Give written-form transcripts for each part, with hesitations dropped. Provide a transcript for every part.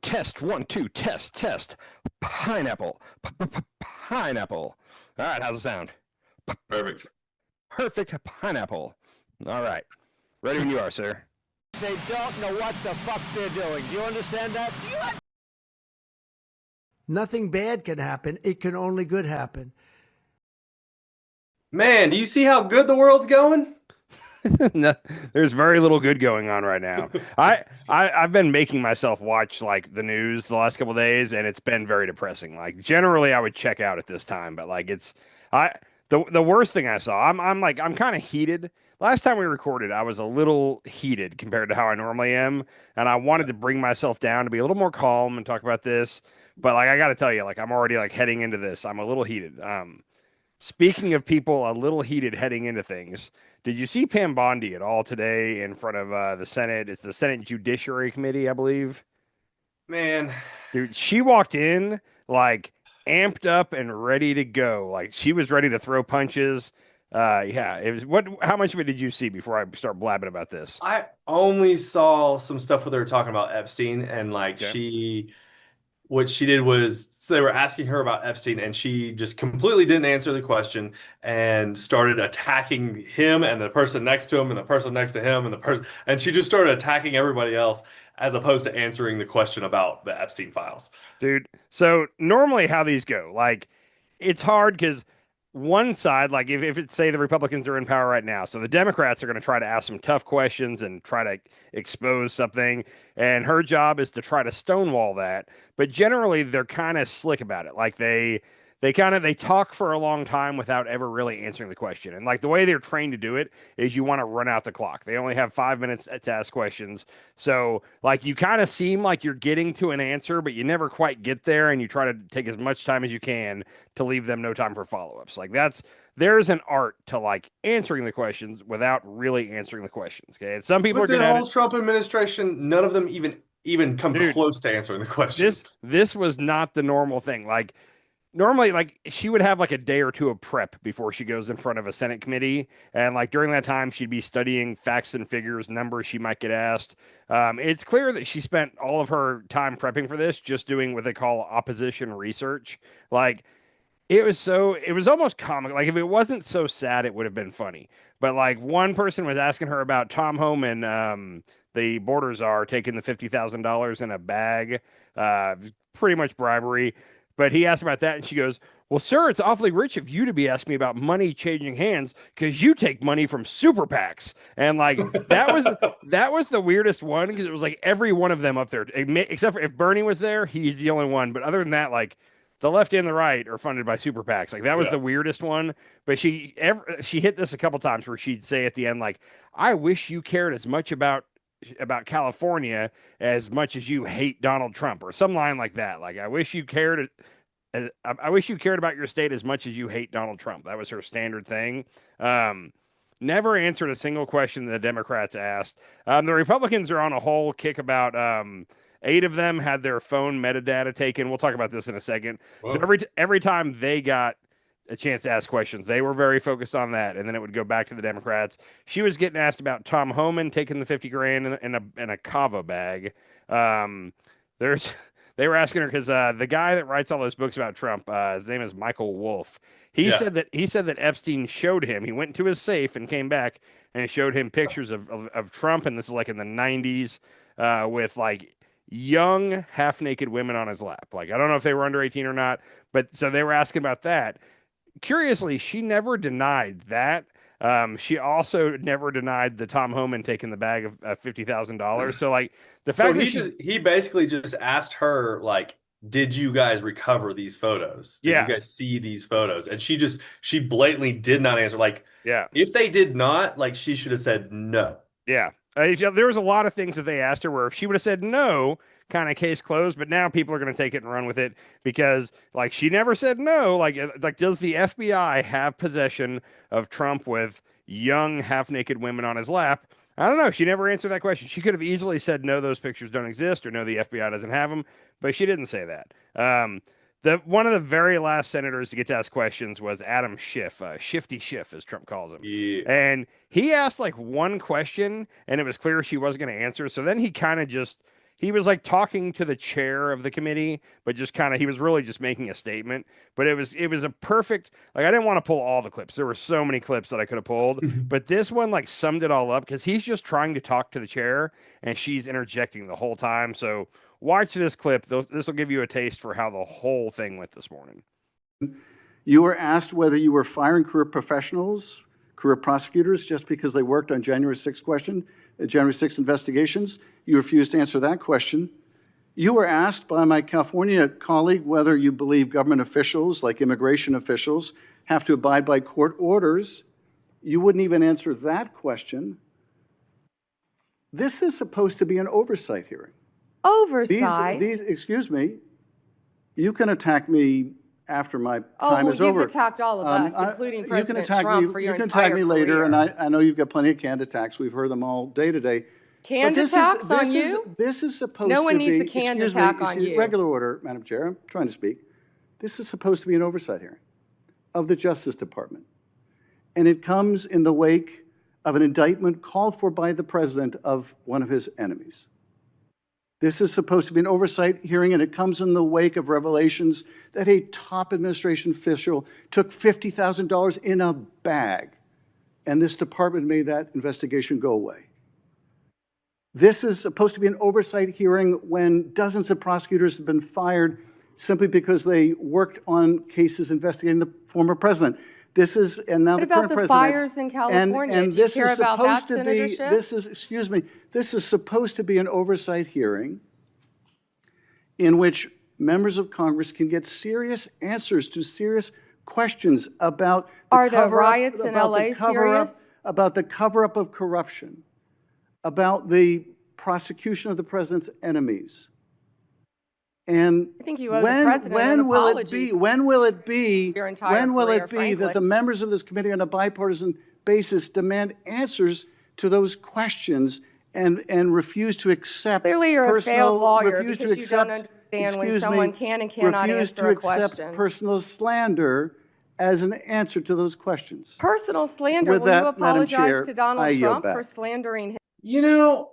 Test one, two, test. Pineapple. Pineapple. All right, how's it sound? Perfect. Perfect pineapple. All right. Ready when you are, sir. They don't know what the fuck they're doing. Do you understand that? Nothing bad can happen. It can only good happen. Man, do you see how good the world's going? No, there's very little good going on right now. I've been making myself watch like the news the last couple of days, and it's been very depressing. Like generally, I would check out at this time, but like I the worst thing I saw. I'm kind of heated. Last time we recorded, I was a little heated compared to how I normally am, and I wanted to bring myself down to be a little more calm and talk about this. But like I got to tell you, like I'm already like heading into this. I'm a little heated. Speaking of people a little heated heading into things, did you see Pam Bondi at all today in front of the Senate? It's the Senate Judiciary Committee, I believe. Man, Dude, she walked in like amped up and ready to go. Like she was ready to throw punches. Yeah, it was what how much of it did you see before I start blabbing about this? I only saw some stuff where they were talking about Epstein and like Okay. what she did was so they were asking her about Epstein and she just completely didn't answer the question and started attacking him and the person next to him and the person next to him and the person and she just started attacking everybody else as opposed to answering the question about the Epstein files. Dude, so normally how these go, like it's hard because one side, like if it's say the Republicans are in power right now, so the Democrats are going to try to ask some tough questions and try to expose something, and her job is to try to stonewall that. But generally, they're kind of slick about it. Like they talk for a long time without ever really answering the question. And like the way they're trained to do it is you want to run out the clock. They only have 5 minutes to ask questions. So like you kind of seem like you're getting to an answer, but you never quite get there, and you try to take as much time as you can to leave them no time for follow-ups. Like there's an art to like answering the questions without really answering the questions. Okay. And some people With are good the at whole it. Trump administration, none of them even come Dude, close to answering the question. this was not the normal thing. Like normally like she would have like a day or two of prep before she goes in front of a Senate committee, and like during that time she'd be studying facts and figures, numbers she might get asked. It's clear that she spent all of her time prepping for this just doing what they call opposition research. Like it was almost comic. Like if it wasn't so sad it would have been funny, but like one person was asking her about Tom Homan, the border czar, taking the $50,000 in a bag, pretty much bribery. But he asked about that, and she goes, "Well, sir, it's awfully rich of you to be asking me about money changing hands because you take money from super PACs." And like that was the weirdest one because it was like every one of them up there, except for if Bernie was there, he's the only one. But other than that, like the left and the right are funded by super PACs. Like that was Yeah. the weirdest one. But she hit this a couple times where she'd say at the end, like, "I wish you cared as much about California as much as you hate Donald Trump," or some line like that. Like, I wish you cared about your state as much as you hate Donald Trump. That was her standard thing. Um, Never answered a single question the Democrats asked. The Republicans are on a whole kick about 8 of them had their phone metadata taken. We'll talk about this in a second. So Whoa. every time they got a chance to ask questions, they were very focused on that, and then it would go back to the Democrats. She was getting asked about Tom Homan taking the 50 grand in a kava bag. Um, there's they were asking her because the guy that writes all those books about Trump, his name is Michael Wolff. Yeah. He said that Epstein showed him. He went into his safe and came back and showed him pictures of Trump, and this is like in the 90s, with like young half naked women on his lap. Like I don't know if they were under 18 or not, but so they were asking about that. Curiously, she never denied that. She also never denied the Tom Homan taking the bag of $50,000. So like the So fact that she, he basically just asked her like, "Did you guys recover these photos? Did you yeah, guys see these photos?" And she blatantly did not answer. Like, yeah, if they did not, like she should have said no. yeah. There was a lot of things that they asked her where if she would have said no, kind of case closed. But now people are going to take it and run with it because like she never said no. Like does the FBI have possession of Trump with young half naked women on his lap? I don't know. She never answered that question. She could have easily said no, those pictures don't exist, or no, the FBI doesn't have them, but she didn't say that. The one of the very last senators to get to ask questions was Adam Schiff, Shifty Schiff, as Trump calls him, Yeah. and he asked like one question, and it was clear she wasn't going to answer. So then he kind of just he was like talking to the chair of the committee, but just kind of he was really just making a statement. But it was a perfect like I didn't want to pull all the clips. There were so many clips that I could have pulled, but this one like summed it all up because he's just trying to talk to the chair and she's interjecting the whole time. So watch this clip. This will give you a taste for how the whole thing went this morning. You were asked whether you were firing career professionals, career prosecutors, just because they worked on January 6th investigations. You refused to answer that question. You were asked by my California colleague whether you believe government officials, like immigration officials, have to abide by court orders. You wouldn't even answer that question. This is supposed to be an oversight hearing. Oversight? Excuse me, you can attack me after my time is over. You've attacked all of us, including President Trump, for your You can attack me later, career. and I know you've got plenty of canned attacks. We've heard them all day to day. Canned attacks on you? This is supposed No one to be... needs a canned attack on you. Regular order, Madam Chair. I'm trying to speak. This is supposed to be an oversight hearing of the Justice Department. And it comes in the wake of an indictment called for by the president of one of his enemies. This is supposed to be an oversight hearing, and it comes in the wake of revelations that a top administration official took $50,000 in a bag, and this department made that investigation go away. This is supposed to be an oversight hearing when dozens of prosecutors have been fired simply because they worked on cases investigating the former president. This is, and now What the about current the president. fires in California? And Do you this care is about that, supposed to Senator be, Schiff? this is supposed to be an oversight hearing in which members of Congress can get serious answers to serious questions about the Are the cover-up- riots in about the LA cover-up- serious? About the cover-up of corruption, about the prosecution of the president's enemies. And I think you owe the president an apology when will it be your entire career, that frankly. the members of this committee on a bipartisan basis demand answers to those questions and refuse to accept Clearly you're a failed lawyer refuse to because you don't accept, understand when excuse someone me, can and cannot refuse answer to a accept question. personal slander as an answer to those questions. Personal slander. With Will that, you Madam apologize Chair, to Donald I yield Trump for back. slandering him? You know,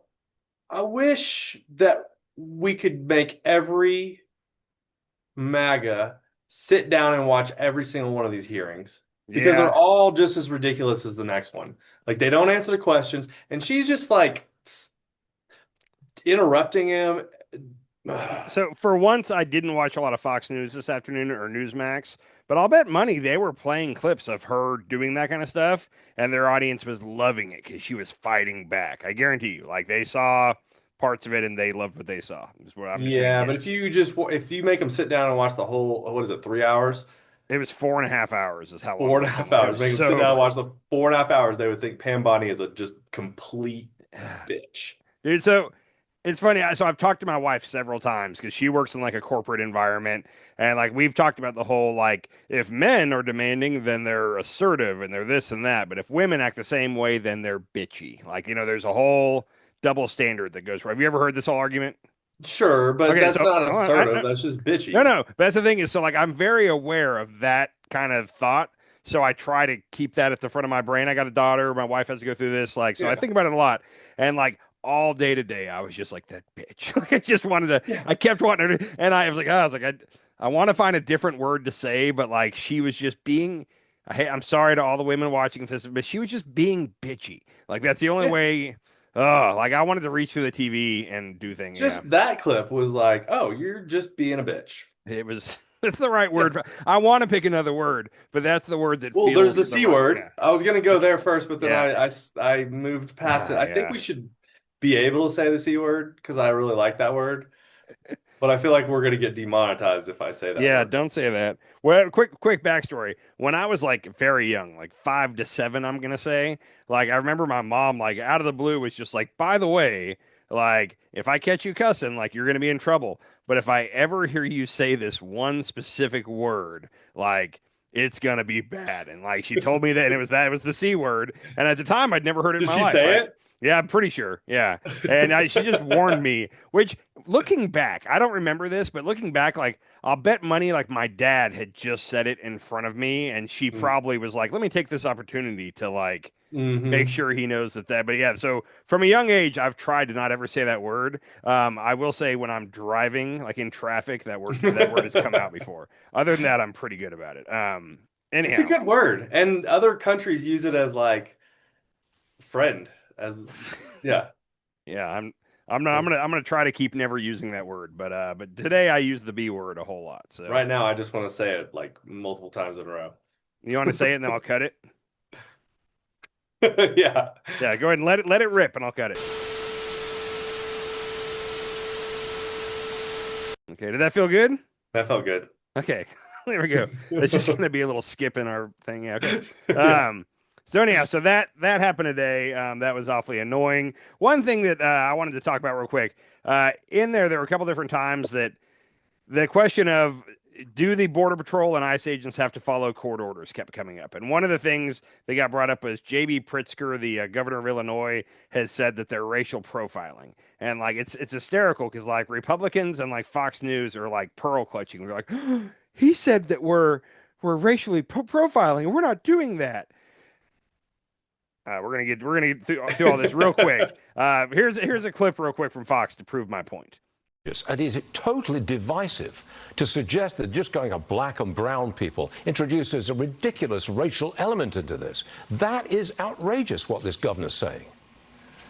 I wish that we could make every MAGA sit down and watch every single one of these hearings because Yeah. they're all just as ridiculous as the next one. Like they don't answer the questions, and she's just like interrupting him. So for once, I didn't watch a lot of Fox News this afternoon or Newsmax, but I'll bet money they were playing clips of her doing that kind of stuff, and their audience was loving it because she was fighting back. I guarantee you, like they saw parts of it and they loved what they saw. Is what I'm just Yeah, gonna but guess. if you make them sit down and watch the whole, what is it, 3 hours? It was 4.5 hours is how long. Four and it a was. half It hours. was Make them so- sit down and watch the 4.5 hours. They would think Pam Bondi is a just complete bitch. Dude, so it's funny. So I've talked to my wife several times because she works in like a corporate environment, and like we've talked about the whole like if men are demanding, then they're assertive and they're this and that, but if women act the same way, then they're bitchy. Like there's a whole double standard that goes. Have you ever heard this whole argument? Sure, but Okay, that's so- not hold on, assertive. That's just bitchy. No. But that's the thing is, so like I'm very aware of that kind of thought. So I try to keep that at the front of my brain. I got a daughter. My wife has to go through this. Like, so I Yeah. think about it a lot. And like all day today, I was just like that bitch. Like I just wanted to. Yeah. I kept wanting to. And I was like, I want to find a different word to say, but like she was just being. I'm sorry to all the women watching this, but she was just being bitchy. Like that's the only Yeah. way. Oh, like I wanted to reach through the TV and do things. Just that clip was like, oh, you're just being a bitch. It was. That's the right word. I want to pick another word, but that's the word that Well, feels there's the C right- word. yeah. I was gonna go there first, but then Yeah. I moved past it. I think Yeah. we should be able to say the C word because I really like that word. But I feel like we're gonna get demonetized if I say that Yeah, word. don't say that. Well, quick backstory. When I was like very young, like 5 to 7, I'm gonna say, like I remember my mom, like out of the blue, was just like, by the way, like if I catch you cussing, like you're gonna be in trouble. But if I ever hear you say this one specific word, like it's gonna be bad. And like she told me that, and it was the C word. And at the time, I'd never heard it in Did my she life. say right? it? Yeah, I'm pretty sure. Yeah. And she just warned me, which looking back, I don't remember this, but looking back, like I'll bet money like my dad had just said it in front of me and she Mm. probably was like, let me take this opportunity to like make sure he knows that. But yeah, so from a young age, I've tried to not ever say that word. I will say when I'm driving, like in traffic, that word has come out before. Other than that, I'm pretty good about it. It's a Anyhow, good word, and other countries use it as like friend, as yeah. yeah, I'm gonna try to keep never using that word. But today I use the B word a whole lot. So Right now, I just want to say it like multiple times in a row. you want to say it, and then I'll cut it. Yeah. Yeah, go ahead and let it rip, and I'll cut it. Okay, did that feel good? That felt good. Okay, there we go. It's just gonna be a little skip in our thing. Yeah, okay. Yeah. So anyhow, so that happened today. That was awfully annoying. One thing that I wanted to talk about real quick. In there were a couple different times that the question of do the Border Patrol and ICE agents have to follow court orders kept coming up. And one of the things that got brought up was J.B. Pritzker, the governor of Illinois, has said that they're racial profiling. And like it's hysterical because like Republicans and like Fox News are like pearl clutching. We're like, he said that we're racially profiling. We're not doing that. We're gonna get through all this real quick. Here's a clip real quick from Fox to prove my point. And is it totally divisive to suggest that just going a black and brown people introduces a ridiculous racial element into this? That is outrageous, what this governor's saying.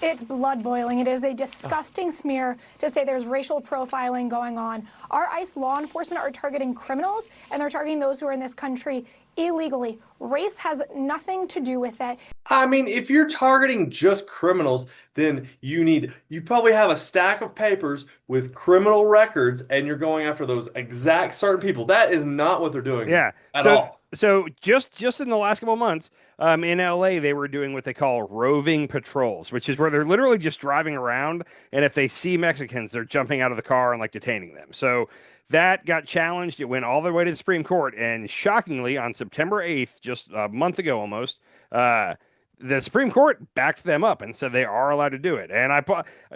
It's blood boiling. It is a disgusting smear to say there's racial profiling going on. Our ICE law enforcement are targeting criminals, and they're targeting those who are in this country illegally. Race has nothing to do with that. I mean, if you're targeting just criminals, then you probably have a stack of papers with criminal records and you're going after those exact certain people. That is not what they're doing Yeah. at all. So just in the last couple of months, in LA, they were doing what they call roving patrols, which is where they're literally just driving around, and if they see Mexicans, they're jumping out of the car and like detaining them. So that got challenged. It went all the way to the Supreme Court, and shockingly, on September 8th, just a month ago almost, the Supreme Court backed them up and said they are allowed to do it. And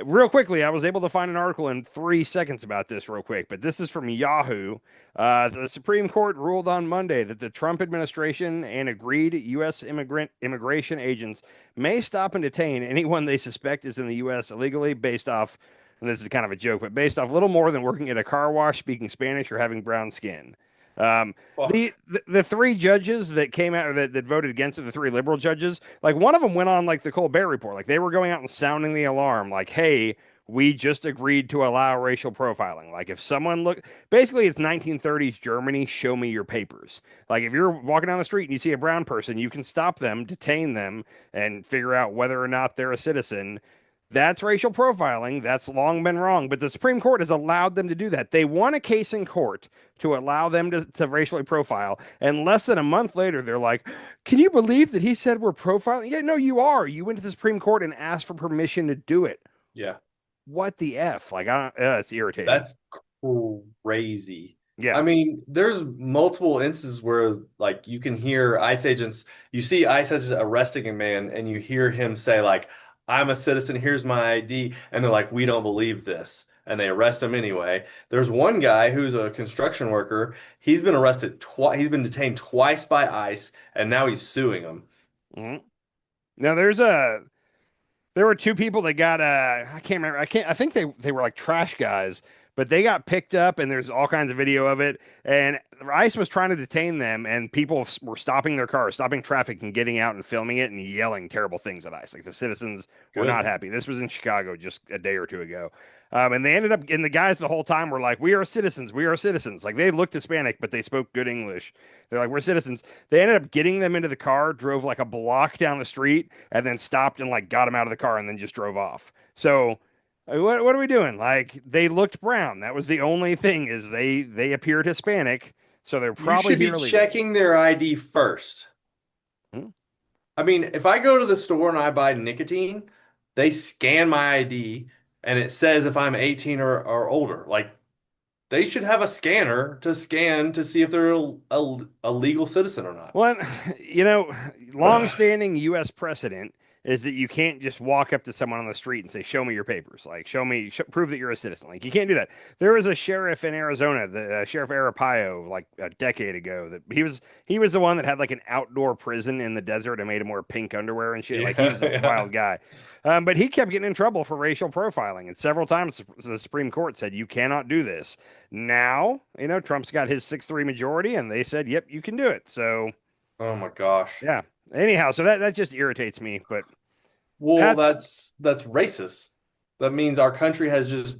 real quickly, I was able to find an article in 3 seconds about this real quick, but this is from Yahoo. The Supreme Court ruled on Monday that the Trump administration and agreed U.S. immigration agents may stop and detain anyone they suspect is in the U.S. illegally based off, and this is kind of a joke, but based off little more than working at a car wash, speaking Spanish, or having brown skin. The three judges that came out that voted against it, the three liberal judges, like one of them went on like the Colbert Report, like they were going out and sounding the alarm, like, hey, we just agreed to allow racial profiling. Like if someone basically it's 1930s Germany, show me your papers. Like if you're walking down the street and you see a brown person, you can stop them, detain them, and figure out whether or not they're a citizen. That's racial profiling. That's long been wrong. But the Supreme Court has allowed them to do that. They won a case in court to allow them to racially profile. And less than a month later, they're like, can you believe that he said we're profiling? Yeah, no, you are. You went to the Supreme Court and asked for permission to do it. Yeah. What the F? Like, it's irritating. That's crazy. Yeah. I mean, there's multiple instances where like you can hear ICE agents, you see ICE agents arresting a man and you hear him say like, I'm a citizen, here's my ID. And they're like, we don't believe this. And they arrest him anyway. There's one guy who's a construction worker. He's been arrested twice. He's been detained twice by ICE, and now he's suing them. Mm-hmm. Now there were two people that got I can't remember. I think they were like trash guys, but they got picked up, and there's all kinds of video of it. And ICE was trying to detain them, and people were stopping their cars, stopping traffic, and getting out and filming it and yelling terrible things at ICE. Like the citizens were not happy. This was in Chicago just a day or two ago. And they ended up, and the guys the whole time were like, we are citizens. We are citizens. Like they looked Hispanic, but they spoke good English. They're like, we're citizens. They ended up getting them into the car, drove like a block down the street, and then stopped and like got them out of the car and then just drove off. So what are we doing? Like they looked brown. That was the only thing is they appeared Hispanic. So they're probably You should be checking their ID first. I mean, if I go to the store and I buy nicotine, they scan my ID and it says if I'm 18 or older. Like they should have a scanner to scan to see if they're a legal citizen or not. Well, long-standing U.S. precedent is that you can't just walk up to someone on the street and say, "Show me your papers." Like, prove that you're a citizen. Like, you can't do that. There was a sheriff in Arizona, the Sheriff Arapaio, like a decade ago, that he was the one that had like an outdoor prison in the desert and made him wear pink underwear and shit. Like, he Yeah, was a yeah. wild guy. But he kept getting in trouble for racial profiling, and several times the Supreme Court said you cannot do this. Now, Trump's got his 6-3 majority, and they said, "Yep, you can do it." So, Oh my gosh. yeah. Anyhow, so that just irritates me, but Well, that's that's racist. That means our country has just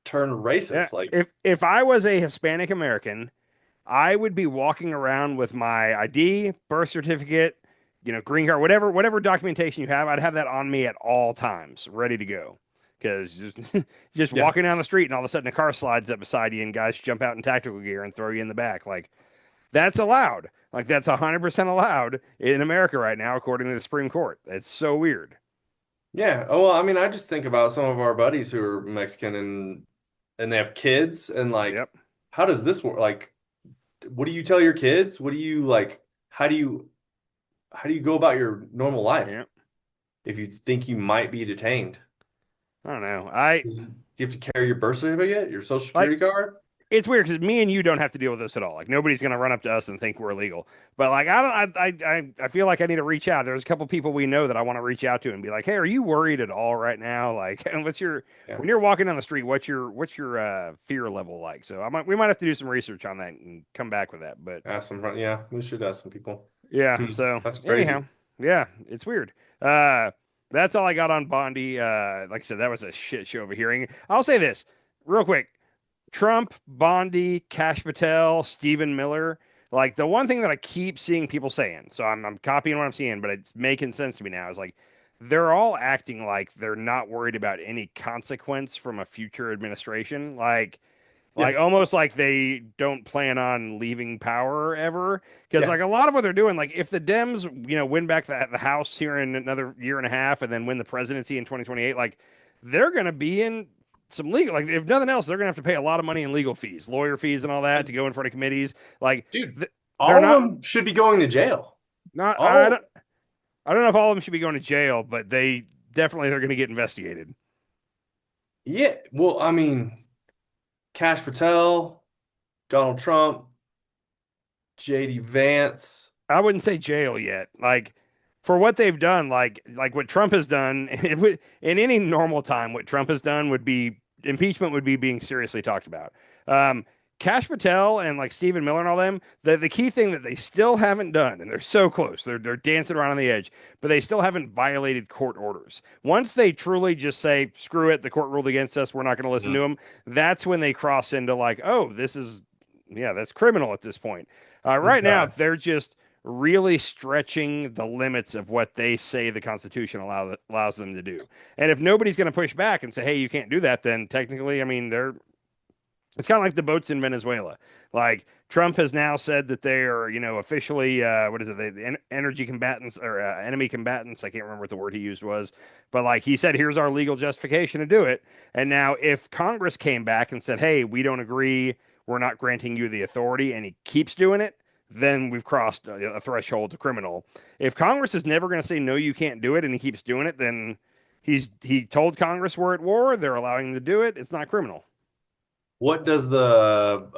turned yeah. racist. Like, If I was a Hispanic American, I would be walking around with my ID, birth certificate, green card, whatever documentation you have. I'd have that on me at all times, ready to go. Because just yeah, walking down the street and all of a sudden a car slides up beside you and guys jump out in tactical gear and throw you in the back. Like, that's allowed. Like, that's 100% allowed in America right now, according to the Supreme Court. It's so weird. yeah. Oh, well, I mean, I just think about some of our buddies who are Mexican and they have kids and like, Yep. how does this work? Like, what do you tell your kids? What do you like? How do you go about your normal life Yep. if you think you might be detained? I don't know. Do you have to carry your birth certificate, your social Like, security card? it's weird because me and you don't have to deal with this at all. Like, nobody's gonna run up to us and think we're illegal. But like, I don't. I feel like I need to reach out. There's a couple people we know that I want to reach out to and be like, "Hey, are you worried at all right now? Like, and Yeah. when you're walking down the street, what's your fear level like?" So we might have to do some research on that and come back with that. But Ask some, yeah, we should ask some people. yeah, so That's crazy. anyhow, yeah, it's weird. That's all I got on Bondi. Like I said, that was a shit show of a hearing. I'll say this real quick. Trump, Bondi, Kash Patel, Stephen Miller. Like, the one thing that I keep seeing people saying, so I'm copying what I'm seeing, but it's making sense to me now, is like they're all acting like they're not worried about any consequence from a future administration. Like Yeah. almost like they don't plan on leaving power ever. Because Yeah. like a lot of what they're doing, like if the Dems, win back the House here in another year and a half and then win the presidency in 2028, like they're gonna be in some legal, like if nothing else, they're gonna have to pay a lot of money in legal fees, lawyer fees and all that to go in front of committees. Like, Dude, they're all of not them should be going to jail. not All I don't know if all of them should be going to jail, but they're gonna get investigated. Yeah, well, I mean, Kash Patel, Donald Trump, JD Vance. I wouldn't say jail yet. Like, for what they've done, like what Trump has done, in any normal time, what Trump has done would be impeachment would be being seriously talked about. Kash Patel and like Stephen Miller and all them, the key thing that they still haven't done, and they're so close, they're dancing around on the edge, but they still haven't violated court orders. Once they truly just say, screw it, the court ruled against us, we're not going to listen to them, that's when they cross into like, oh, that's criminal at this point. Right now, Okay. they're just really stretching the limits of what they say the Constitution allows them to do. And if nobody's going to push back and say, hey, you can't do that, then technically, I mean, it's kind of like the boats in Venezuela. Like, Trump has now said that they are, officially, what is it, the energy combatants or enemy combatants. I can't remember what the word he used was, but like he said, here's our legal justification to do it. And now, if Congress came back and said, hey, we don't agree, we're not granting you the authority, and he keeps doing it, then we've crossed a threshold to criminal. If Congress is never going to say, no, you can't do it, and he keeps doing it, then he told Congress we're at war, they're allowing him to do it, it's not criminal. What does the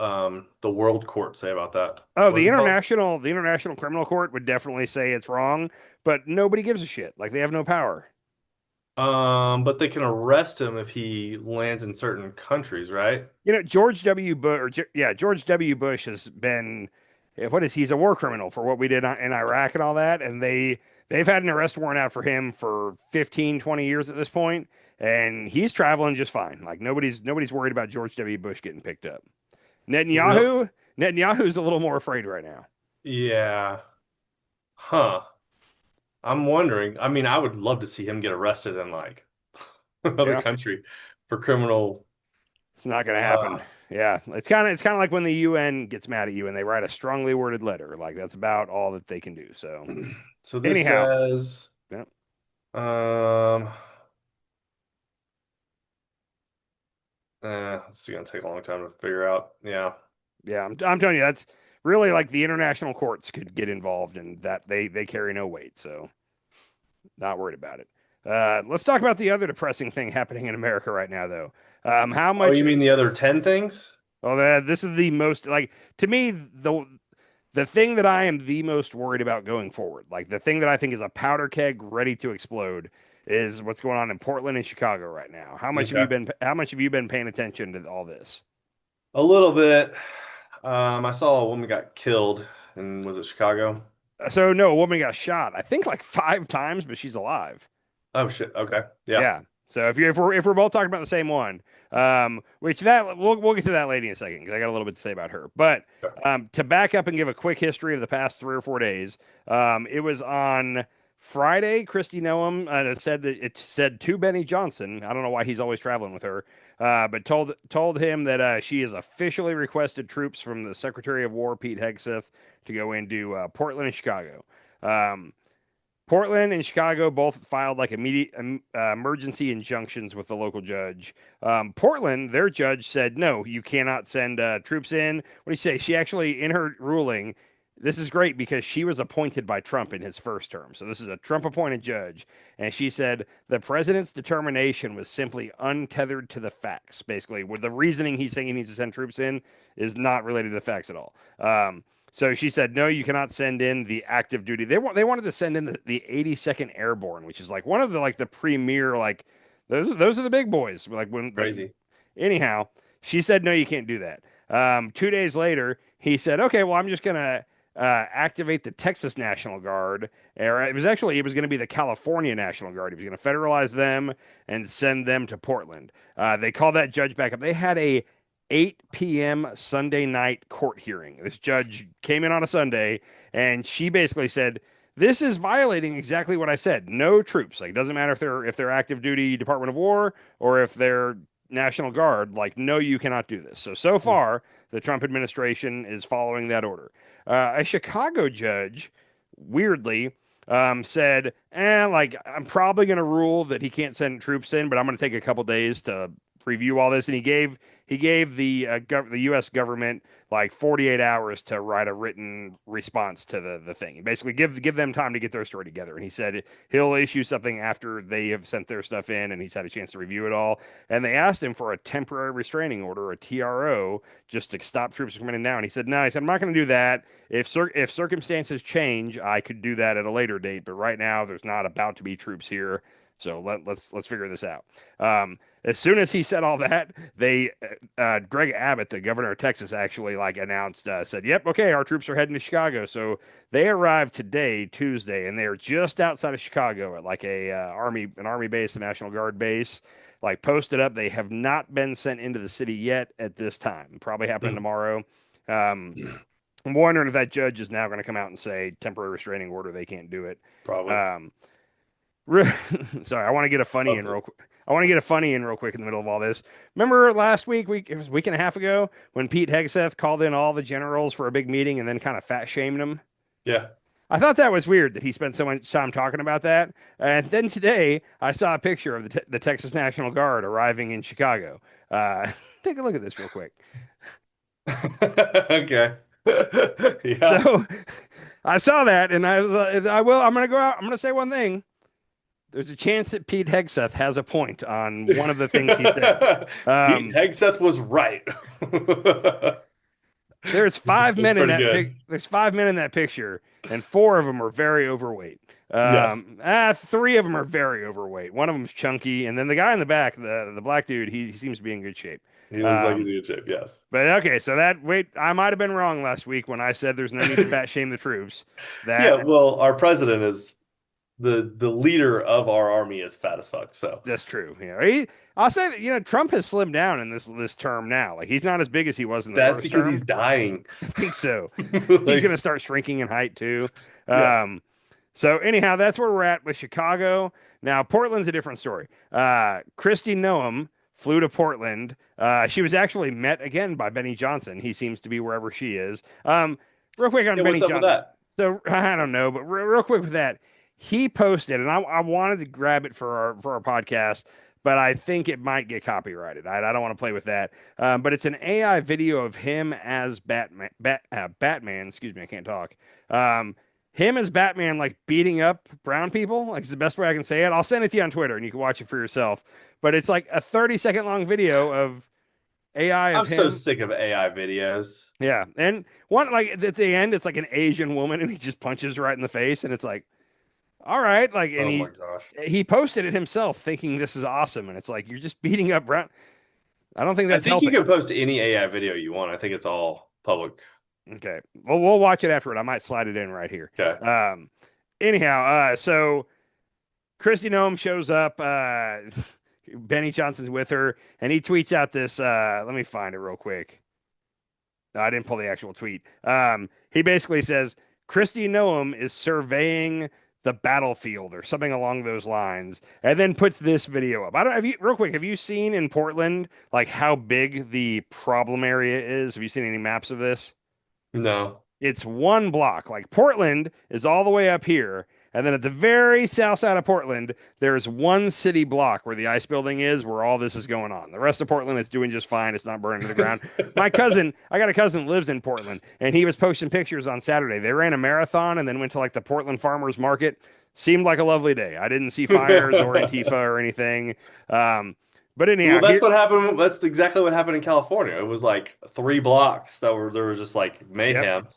World Court say about that? Oh, What's it called? the International Criminal Court would definitely say it's wrong, but nobody gives a shit. Like, they have no power. But they can arrest him if he lands in certain countries, right? George W. Bush, George W. Bush has been, he's a war criminal for what we did in Iraq and all that, and they've had an arrest warrant out for him for 15, 20 years at this point, and he's traveling just fine. Like, nobody's worried about George W. Bush getting picked up. Real? Netanyahu's a little more afraid right now. Yeah. Huh. I'm wondering. I mean, I would love to see him get arrested in like another Yeah, country for criminal. it's not going to Uh, happen. Yeah, it's kind of like when the UN gets mad at you and they write a strongly worded letter. Like, that's about all that they can do. So so this anyhow, says, yeah, um, this is gonna take a long time to figure out. Yeah. yeah, I'm telling you, that's really like the international courts could get involved in that. They carry no weight. So Not worried about it. Let's talk about the other depressing thing happening in America right now, though. How Oh, much? you mean the other 10 things? Well, this is the most like to me the thing that I am the most worried about going forward. Like the thing that I think is a powder keg ready to explode is what's going on in Portland and Chicago right now. Okay. How much have you been paying attention to all this? A little bit. I saw a woman got killed in, was it Chicago? So no, a woman got shot. I think like 5 times, but she's alive. Oh shit. Okay. Yeah. Yeah. So if we're both talking about the same one, which that we'll get to that lady in a second because I got a little bit to say about her. But to back up and give a quick history of the past 3 or 4 days, it was on Friday. Christy Noam said to Benny Johnson. I don't know why he's always traveling with her, but told him that she has officially requested troops from the Secretary of War Pete Hegseth to go into Portland and Chicago. Portland and Chicago both filed like immediate emergency injunctions with the local judge. Portland, their judge said, no, you cannot send troops in. What do you say? She actually, in her ruling, this is great because she was appointed by Trump in his first term. So this is a Trump appointed judge. And she said the president's determination was simply untethered to the facts. Basically, with the reasoning he's saying he needs to send troops in is not related to the facts at all. So she said, no, you cannot send in the active duty. They wanted to send in the 82nd Airborne, which is like one of the premier like those are the big boys. Like when Crazy. anyhow, she said, no, you can't do that. 2 days later, he said, okay, well, I'm just gonna activate the Texas National Guard. Or it was going to be the California National Guard. He was going to federalize them and send them to Portland. They called that judge back up. They had a 8 p.m. Sunday night court hearing. This judge came in on a Sunday and she basically said, this is violating exactly what I said. No troops. Like, it doesn't matter if they're active duty Department of War or if they're National Guard. Like, no, you cannot do this. So far, the Trump administration is following that order. A Chicago judge, weirdly, said, like, I'm probably going to rule that he can't send troops in, but I'm going to take a couple days to review all this. And he gave the U.S. government like 48 hours to write a written response to the thing. Basically, give them time to get their story together. And he said he'll issue something after they have sent their stuff in and he's had a chance to review it all. And they asked him for a temporary restraining order, a TRO, just to stop troops from coming in now. And he said, no, I'm not going to do that. If circumstances change, I could do that at a later date. But right now, there's not about to be troops here. So let's figure this out. As soon as he said all that, Greg Abbott, the governor of Texas, actually like announced, said, "Yep, okay, our troops are heading to Chicago." So they arrived today, Tuesday, and they are just outside of Chicago at like an army base, a National Guard base, like posted up. They have not been sent into the city yet at this time. Probably happening tomorrow. I'm wondering if that judge is now going to come out and say temporary restraining order. They can't do it. Probably. Sorry, I want to get a funny in real quick. I want to get a funny in real quick in the middle of all this. Remember last week, it was a week and a half ago, when Pete Hegseth called in all the generals for a big meeting and then kind of fat shamed them? Yeah. I thought that was weird that he spent so much time talking about that. And then today, I saw a picture of the Texas National Guard arriving in Chicago. Take a look at this real quick. Okay. Yeah. So I saw that, and I'm going to go out. I'm going to say one thing. There's a chance that Pete Hegseth has a point on one of the things he said. Pete Hegseth was right. There's 5 men in that good. There's 5 men in that picture, and 4 of them are very overweight. Yes. 3 of them are very overweight. One of them's chunky, and then the guy in the back, the black dude, he seems to be in good shape. He looks like he's in good shape, yes. But okay, so I might have been wrong last week when I said there's no need to fat shame the troops. Yeah, well, our president is the leader of our army is fat as fuck. So that's true. I'll say that Trump has slimmed down in this term now. Like he's not as big as he was in the first term. That's because he's dying. I think so. He's gonna start shrinking in height too. Yeah. So anyhow, that's where we're at with Chicago. Now Portland's a different story. Christy Noam flew to Portland. She was actually met again by Benny Johnson. He seems to be wherever she is. Real quick on Benny what's up Johnson. with that? So I don't know, but real quick with that. He posted, and I wanted to grab it for our podcast, but I think it might get copyrighted. I don't want to play with that. But it's an AI video of him as Batman. Batman, excuse me, I can't talk. him as Batman, like beating up brown people. Like, it's the best way I can say it. I'll send it to you on Twitter and you can watch it for yourself. But it's like a 30-second long video of AI of I'm so him. sick of AI videos. Yeah. And one, like at the end, it's like an Asian woman and he just punches her right in the face. And it's like, all right. Like, and Oh my gosh. he posted it himself thinking this is awesome. And it's like, you're just beating up brown. I don't think I that's think you helping. can post any AI video you want. I think it's all public. Okay. Well, we'll watch it afterward. I might slide it in right here. Okay. Anyhow, so Kristi Noem shows up. Benny Johnson's with her, and he tweets out this. Let me find it real quick. No, I didn't pull the actual tweet. He basically says Kristi Noem is surveying the battlefield or something along those lines, and then puts this video up. I don't have you real quick. Have you seen in Portland like how big the problem area is? Have you seen any maps of this? No. It's one block. Like Portland is all the way up here. And then at the very south side of Portland, there's one city block where the ice building is, where all this is going on. The rest of Portland is doing just fine. It's not burning to the ground. I got a cousin that lives in Portland, and he was posting pictures on Saturday. They ran a marathon and then went to like the Portland Farmers Market. Seemed like a lovely day. I didn't see fires or Antifa or anything. But anyhow, Well, that's what happened. That's exactly what happened in California. It was like 3 blocks there was just like mayhem. Yep.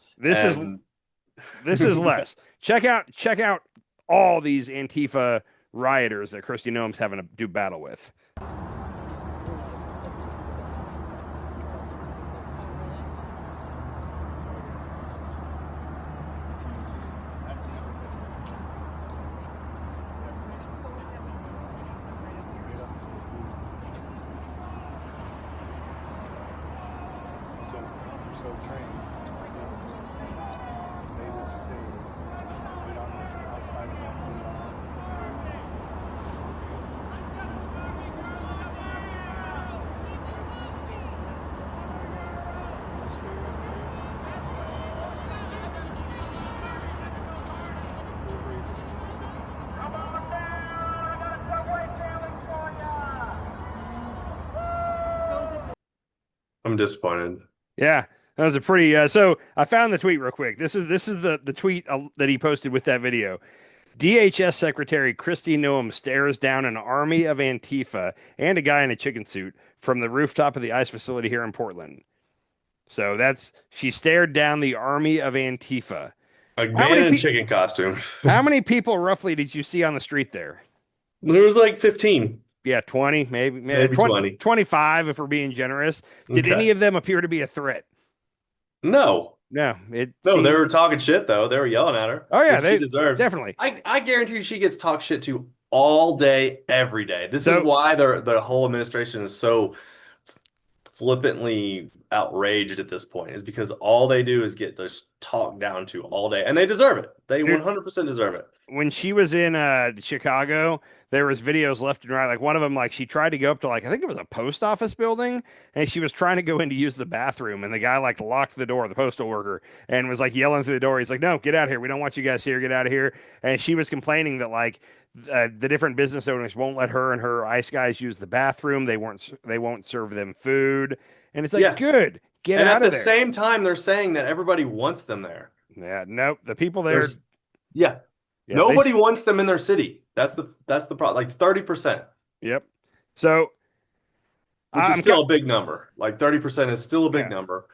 This is less. Check out all these Antifa rioters that Kristi Noem's having to do battle with. I'm disappointed. Yeah, that was a pretty. So I found the tweet real quick. This is the tweet that he posted with that video. DHS Secretary Kristi Noem stares down an army of Antifa and a guy in a chicken suit from the rooftop of the ICE facility here in Portland. So she stared down the army of Antifa. A man in chicken costume. How many people roughly did you see on the street there? There was like 15. Yeah, 20, maybe 20. 25 if we're being generous. Did Okay. any of them appear to be a threat? No. No, they were talking shit though. They were yelling at her. Oh yeah, they deserved. Definitely. I guarantee she gets talked shit to all day, every day. This is why the whole administration is so flippantly outraged at this point, is because all they do is get just talked down to all day, and they deserve it. They 100% deserve it. When she was in Chicago, there was videos left and right. Like one of them, like she tried to go up to like I think it was a post office building, and she was trying to go in to use the bathroom, and the guy like locked the door, the postal worker, and was like yelling through the door. He's like, "No, get out of here. We don't want you guys here. Get out of here." And she was complaining that like the different business owners won't let her and her ICE guys use the bathroom. They won't serve them food, and it's like, good, get out of there. At the same time, they're saying that everybody wants them there. Yeah, nope. The people there. Yeah, nobody wants them in their city. That's the problem. Like 30%. Yep. So, which is still a big number. Like 30% is still a big number,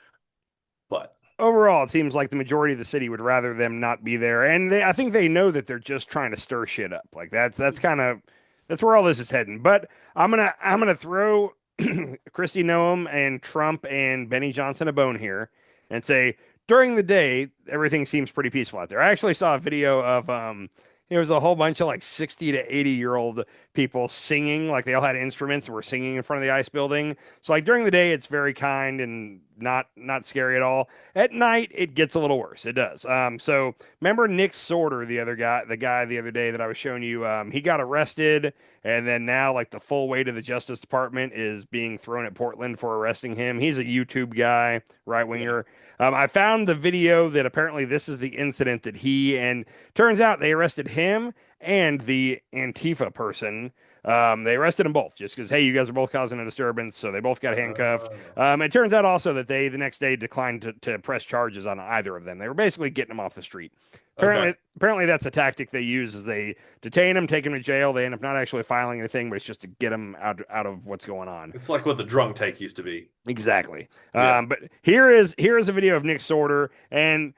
but overall, it seems like the majority of the city would rather them not be there, and I think they know that they're just trying to stir shit up. Like that's where all this is heading. But I'm gonna throw Kristi Noem and Trump and Benny Johnson a bone here, and say during the day everything seems pretty peaceful out there. I actually saw a video of there was a whole bunch of like 60 to 80-year-old people singing, like they all had instruments and were singing in front of the ICE building. So like during the day, it's very kind and not scary at all. At night, it gets a little worse. It does. So remember Nick Sorter, the guy the other day that I was showing you, he got arrested, and then now like the full weight of the Justice Department is being thrown at Portland for arresting him. He's a YouTube guy, right winger. I found the video that apparently this is the incident that and turns out they arrested him and the Antifa person They arrested them both just because, hey, you guys are both causing a disturbance, so they both got handcuffed. It turns out also that they the next day declined to press charges on either of them. They were basically getting them off the street. Apparently that's a tactic they use is they detain them, take them to jail. They end up not actually filing anything, but it's just to get them out of what's going on. It's like what the drunk take used to be. Exactly. Yeah. But here is a video of Nick Sorter, and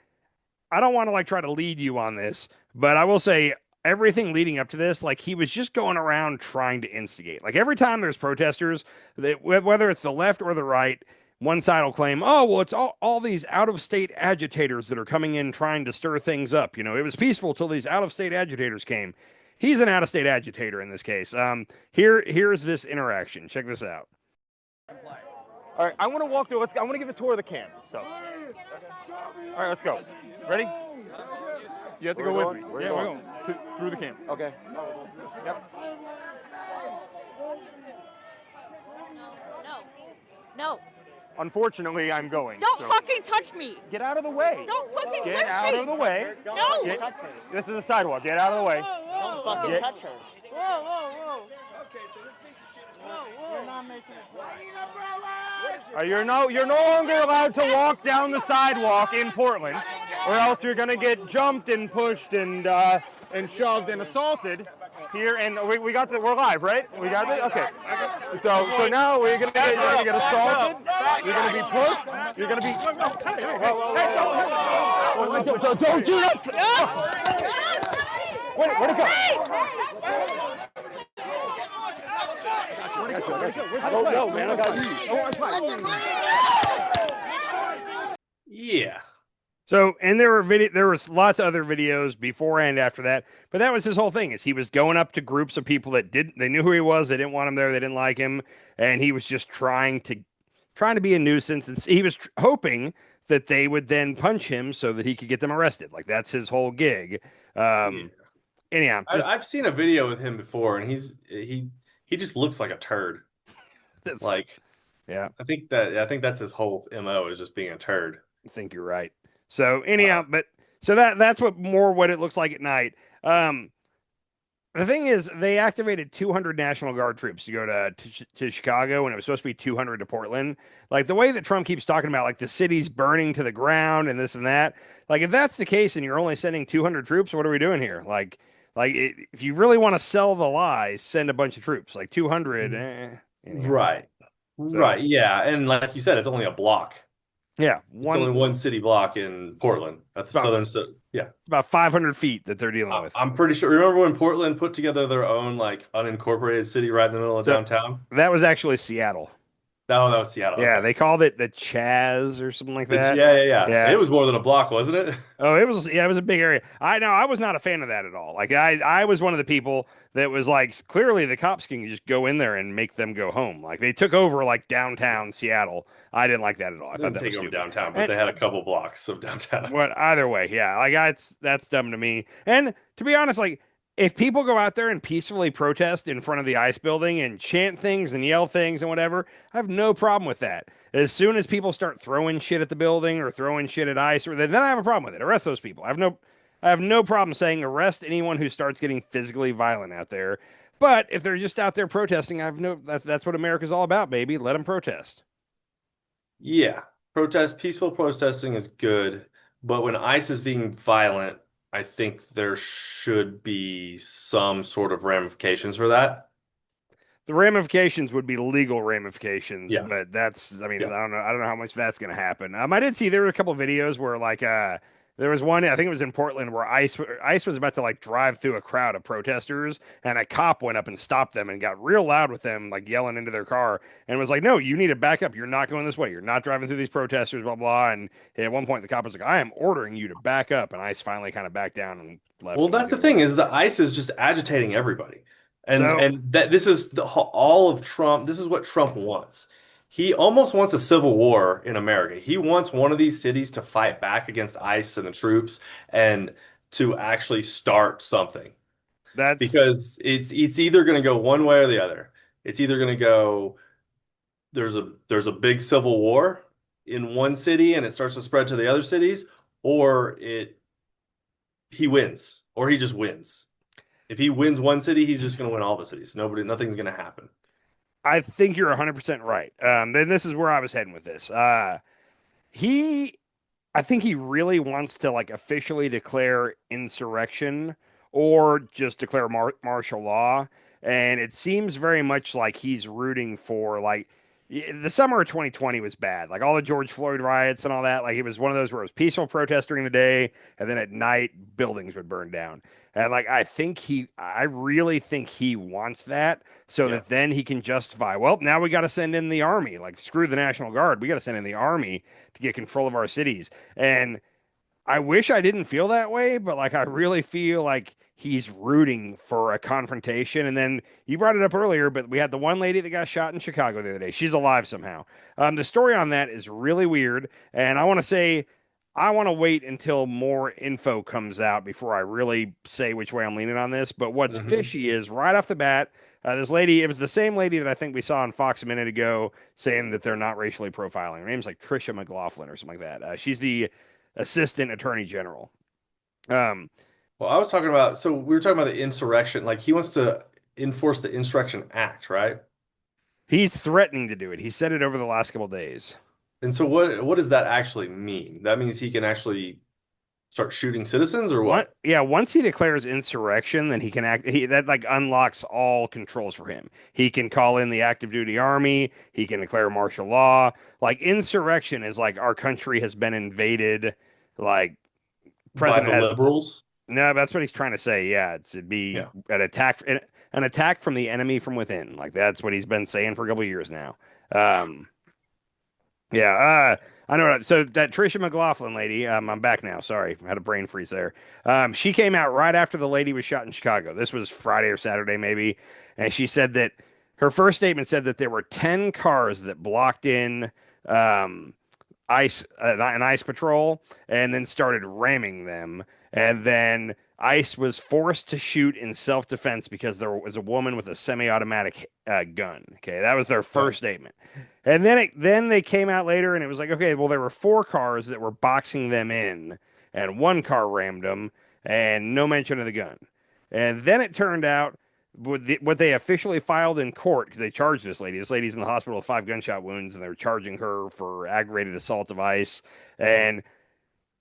I don't want to try to lead you on this, but I will say everything leading up to this, he was just going around trying to instigate. Every time there's protesters, whether it's the left or the right, one side will claim, oh, well, it's all these out-of-state agitators that are coming in trying to stir things up. It was peaceful till these out-of-state agitators came. He's an out-of-state agitator in this case. Here's this interaction. Check this out. All right, I want to walk through. I want to give a tour of the camp. So, all right, let's go. Ready? You have to go with me. We're going through the camp. Okay. Yep. No. Unfortunately, I'm going. Don't fucking touch me. Get out of the way. Don't fucking touch me. Get out of the way. No. This is a sidewalk. Get out of the way. Don't fucking touch her. Whoa. Okay, so this piece of shit is whoa. You're not making it. You're no longer allowed to walk down the sidewalk in Portland, or else you're gonna get jumped and pushed and shoved and assaulted here. And we're live, right? We got it. Okay. So now you're gonna get assaulted. You're gonna be pushed. You're gonna be. Don't do that. Where'd it go? I don't know, man. I got you. Yeah. So, and there was lots of other videos before and after that, but that was his whole thing is he was going up to groups of people that they knew who he was, they didn't want him there, they didn't like him, and he was just trying to be a nuisance, and he was hoping that they would then punch him so that he could get them arrested. That's his whole gig. Anyhow, I've seen a video with him before, and he just looks like a turd. Yeah. I think that's his whole MO is just being a turd. I think you're right. So anyhow, that's what it looks like at night. The thing is, they activated 200 National Guard troops to go to Chicago, and it was supposed to be 200 to Portland. The way that Trump keeps talking about, the city's burning to the ground and this and that. If that's the case, and you're only sending 200 troops, what are we doing here? If you really want to sell the lie, send a bunch of troops. 200. Anyhow. Right. Right. Yeah, and like you said, it's only a block. Yeah, it's only one city block in Portland at the southern. Yeah, it's about 500 feet that they're dealing with. I'm pretty sure. Remember when Portland put together their own unincorporated city right in the middle of downtown? That was actually Seattle. No, that was Seattle. Yeah, they called it the Chaz or something like that. Yeah. It was more than a block, wasn't it? Oh, it was. Yeah, it was a big area. I was not a fan of that at all. I was one of the people that was clearly the cops can just go in there and make them go home. They took over downtown Seattle. I didn't like that at all. I thought that was take over stupid. Downtown, but they had a couple blocks of downtown. But either way, yeah, that's dumb to me. And to be honest, if people go out there and peacefully protest in front of the ICE building and chant things and yell things and whatever, I have no problem with that. As soon as people start throwing shit at the building or throwing shit at ICE, then I have a problem with it. Arrest those people. I have no problem saying arrest anyone who starts getting physically violent out there. But if they're just out there protesting, that's what America's all about, baby. Let them protest. Yeah, peaceful protesting is good, but when ICE is being violent, I think there should be some sort of ramifications for that. The ramifications would be legal ramifications, Yeah. but I don't know how much that's going to happen. I did see there were a couple of videos where there was one, I think it was in Portland, where ICE was about to drive through a crowd of protesters, and a cop went up and stopped them and got real loud with them, yelling into their car, and was like, "No, you need to back up. You're not going this way. You're not driving through these protesters, blah, blah." And at one point, the cop was like, "I am ordering you to back up." And ICE finally kind of backed down and left. Well, that's the thing is the ICE is just agitating everybody. And So- and that this is all of Trump. This is what Trump wants. He almost wants a civil war in America. He wants one of these cities to fight back against ICE and the troops and to actually start something. Because it's either going to go one way or the other. It's either going to go there's a big civil war in one city and it starts to spread to the other cities, or he wins, or he just wins. If he wins one city, he's just going to win all the cities. Nothing's going to happen. I think you're 100% right. Then this is where I was heading with this. He I think he really wants to like officially declare insurrection or just declare martial law. And it seems very much like he's rooting for like the summer of 2020 was bad. Like all the George Floyd riots and all that. Like it was one of those where it was peaceful protest during the day and then at night buildings would burn down. And like I really think he wants that so that then he can justify, well, now we got to send in the army. Like screw the National Guard. We got to send in the army to get control of our cities. And I wish I didn't feel that way, but like I really feel like he's rooting for a confrontation. And then you brought it up earlier, but we had the one lady that got shot in Chicago the other day. She's alive somehow. The story on that is really weird, and I want to say I want to wait until more info comes out before I really say which way I'm leaning on this. But what's fishy is right off the bat, this lady, it was the same lady that I think we saw on Fox a minute ago saying that they're not racially profiling. Her name's like Trisha McLaughlin or something like that. She's the assistant attorney general. Well, I was talking about, so we were talking about the insurrection. Like he wants to enforce the Insurrection Act, right? He's threatening to do it. He said it over the last couple of days. And so what does that actually mean? That means he can actually start shooting citizens or what? Yeah, once he declares insurrection, then he can act. That like unlocks all controls for him. He can call in the active duty army. He can declare martial law. Like insurrection is like our country has been invaded. Like By the liberals? No, that's what he's trying to say. Yeah, it'd be an attack from the enemy from within. Like that's what he's been saying for a couple of years now. I know. So that Trisha McLaughlin lady, I'm back now. Sorry, I had a brain freeze there. She came out right after the lady was shot in Chicago. This was Friday or Saturday, maybe. And she said that her first statement said that there were 10 cars that blocked in an ICE patrol and then started ramming them. And then ICE was forced to shoot in self-defense because there was a woman with a semi-automatic gun. Okay, that was their first statement. And then they came out later and it was like, okay, well, there were 4 cars that were boxing them in and 1 car rammed them and no mention of the gun. And then it turned out what they officially filed in court, because they charged this lady. This lady's in the hospital with 5 gunshot wounds and they're charging her for aggravated assault of ICE. And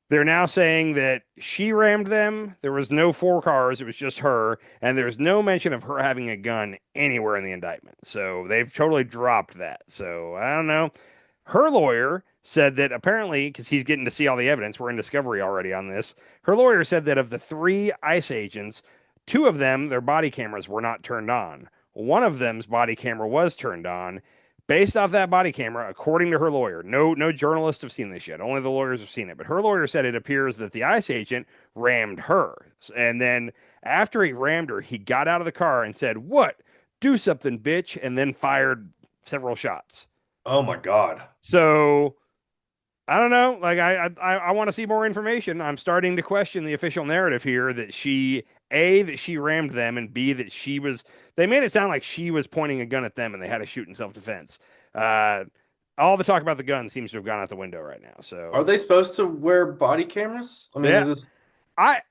they're now saying that she rammed them. There was no 4 cars. It was just her. And there's no mention of her having a gun anywhere in the indictment. So they've totally dropped that. So I don't know. Her lawyer said that apparently, because he's getting to see all the evidence, we're in discovery already on this. Her lawyer said that of the 3 ICE agents, 2 of them, their body cameras were not turned on. One of them's body camera was turned on. Based off that body camera, according to her lawyer, no journalists have seen this yet. Only the lawyers have seen it. But her lawyer said it appears that the ICE agent rammed her. And then after he rammed her, he got out of the car and said, "What? Do something, bitch," and then fired several shots. Oh my God. So I don't know. Like I want to see more information. I'm starting to question the official narrative here that that she rammed them, and B, that they made it sound like she was pointing a gun at them and they had to shoot in self-defense. All the talk about the gun seems to have gone out the window right now. So are they supposed to wear body cameras? I mean, yeah. is this... I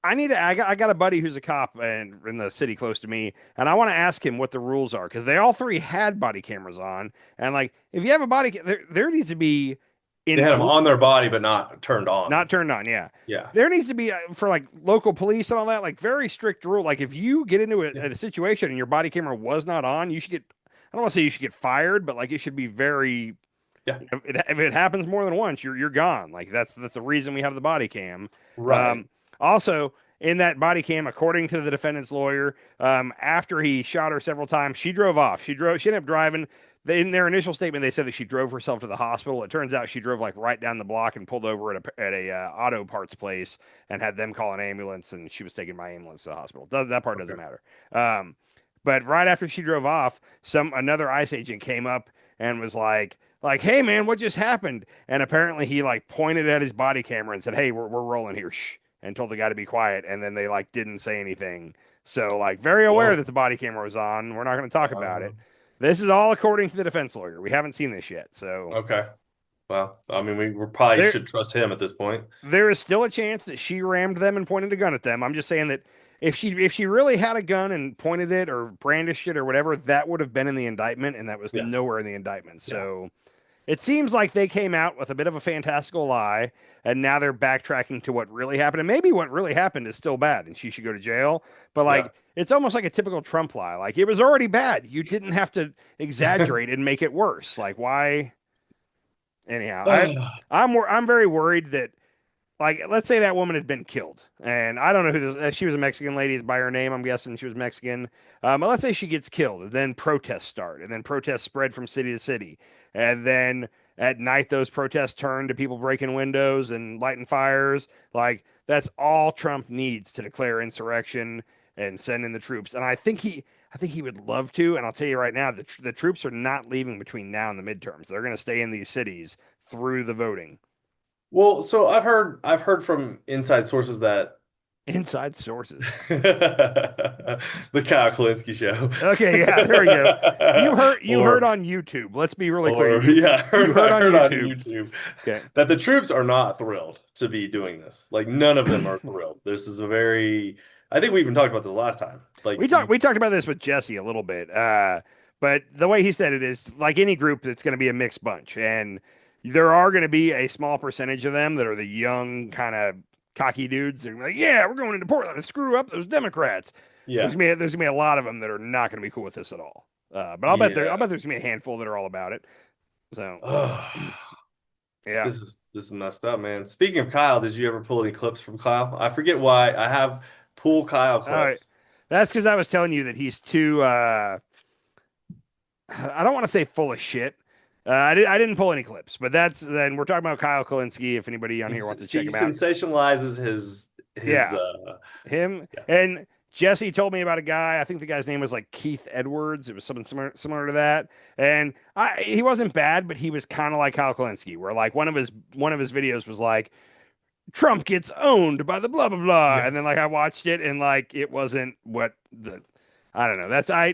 got a buddy who's a cop in the city close to me, and I want to ask him what the rules are, because they all 3 had body cameras on, and like if you have a there needs to be they had them on their body, but not turned on. Not turned on, yeah. Yeah. There needs to be, for like local police and all that, like very strict rule. Like if you get into a situation and your body camera was not on, you should get, I don't want to say you should get fired, but like it should be very, if it happens more than once, you're gone. Like that's the reason we have the body cam. Right. Also, in that body cam, according to the defendant's lawyer, after he shot her several times, she drove off. She ended up driving. In their initial statement, they said that she drove herself to the hospital. It turns out she drove like right down the block and pulled over at a auto parts place and had them call an ambulance, and she was taken by ambulance to the hospital. That part doesn't matter. But right after she drove off, another ICE agent came up and was like, "Hey man, what just happened?" And apparently he like pointed at his body camera and said, "Hey, we're rolling here," shh, and told the guy to be quiet. And then they like didn't say anything. So like very aware that the body camera was on. We're not going to talk about it. This is all according to the defense lawyer. We haven't seen this yet, so okay. Well, I mean, we probably should trust him at this point. There is still a chance that she rammed them and pointed a gun at them. I'm just saying that if she really had a gun and pointed it or brandished it or whatever, that would have been in the indictment, and that was Yeah. nowhere in the indictment. So it seems like they came out with a bit of a fantastical lie, and now they're backtracking to what really happened. And maybe what really happened is still bad, and she should go to jail. But like, it's almost like a typical Trump lie. Like, it was already bad. You didn't have to exaggerate and make it worse. Like, why? Anyhow, I'm very worried that, like, let's say that woman had been killed, and I don't know who this. She was a Mexican lady by her name. I'm guessing she was Mexican. But let's say she gets killed, and then protests start, and then protests spread from city to city, and then at night those protests turn to people breaking windows and lighting fires. Like, that's all Trump needs to declare insurrection and send in the troops. And I think he would love to. And I'll tell you right now, the troops are not leaving between now and the midterms. They're going to stay in these cities through the voting. Well, so I've heard from inside sources that Inside sources. the Kyle Kalinske show. Okay, yeah, there we go. You heard on YouTube. Let's be really clear. Yeah, you heard on YouTube. Okay. That the troops are not thrilled to be doing this. Like, none of them are thrilled. This is a very, I think we even talked about this last time. Like, we talked about this with Jesse a little bit. But the way he said it is, like any group, it's going to be a mixed bunch, and there are going to be a small percentage of them that are the young kind of cocky dudes. They're like, yeah, we're going into Portland to screw up those Democrats. Yeah. There's gonna be a lot of them that are not going to be cool with this at all. But I'll bet there's gonna be a handful that are all about it. So yeah, this is messed up, man. Speaking of Kyle, did you ever pull any clips from Kyle? I forget why I have pull Kyle clips. Right. That's because I was telling you that he's too. I don't want to say full of shit. I didn't pull any clips, but then we're talking about Kyle Kalinske. If anybody on here wants to check him out, he sensationalizes his him. Yeah. And Jesse told me about a guy. I think the guy's name was like Keith Edwards. It was something similar to that. And he wasn't bad, but he was kind of like Kyle Kalinske, where like one of his videos was like, Trump gets owned by the blah blah blah, and then like I watched it and like it wasn't what I don't know.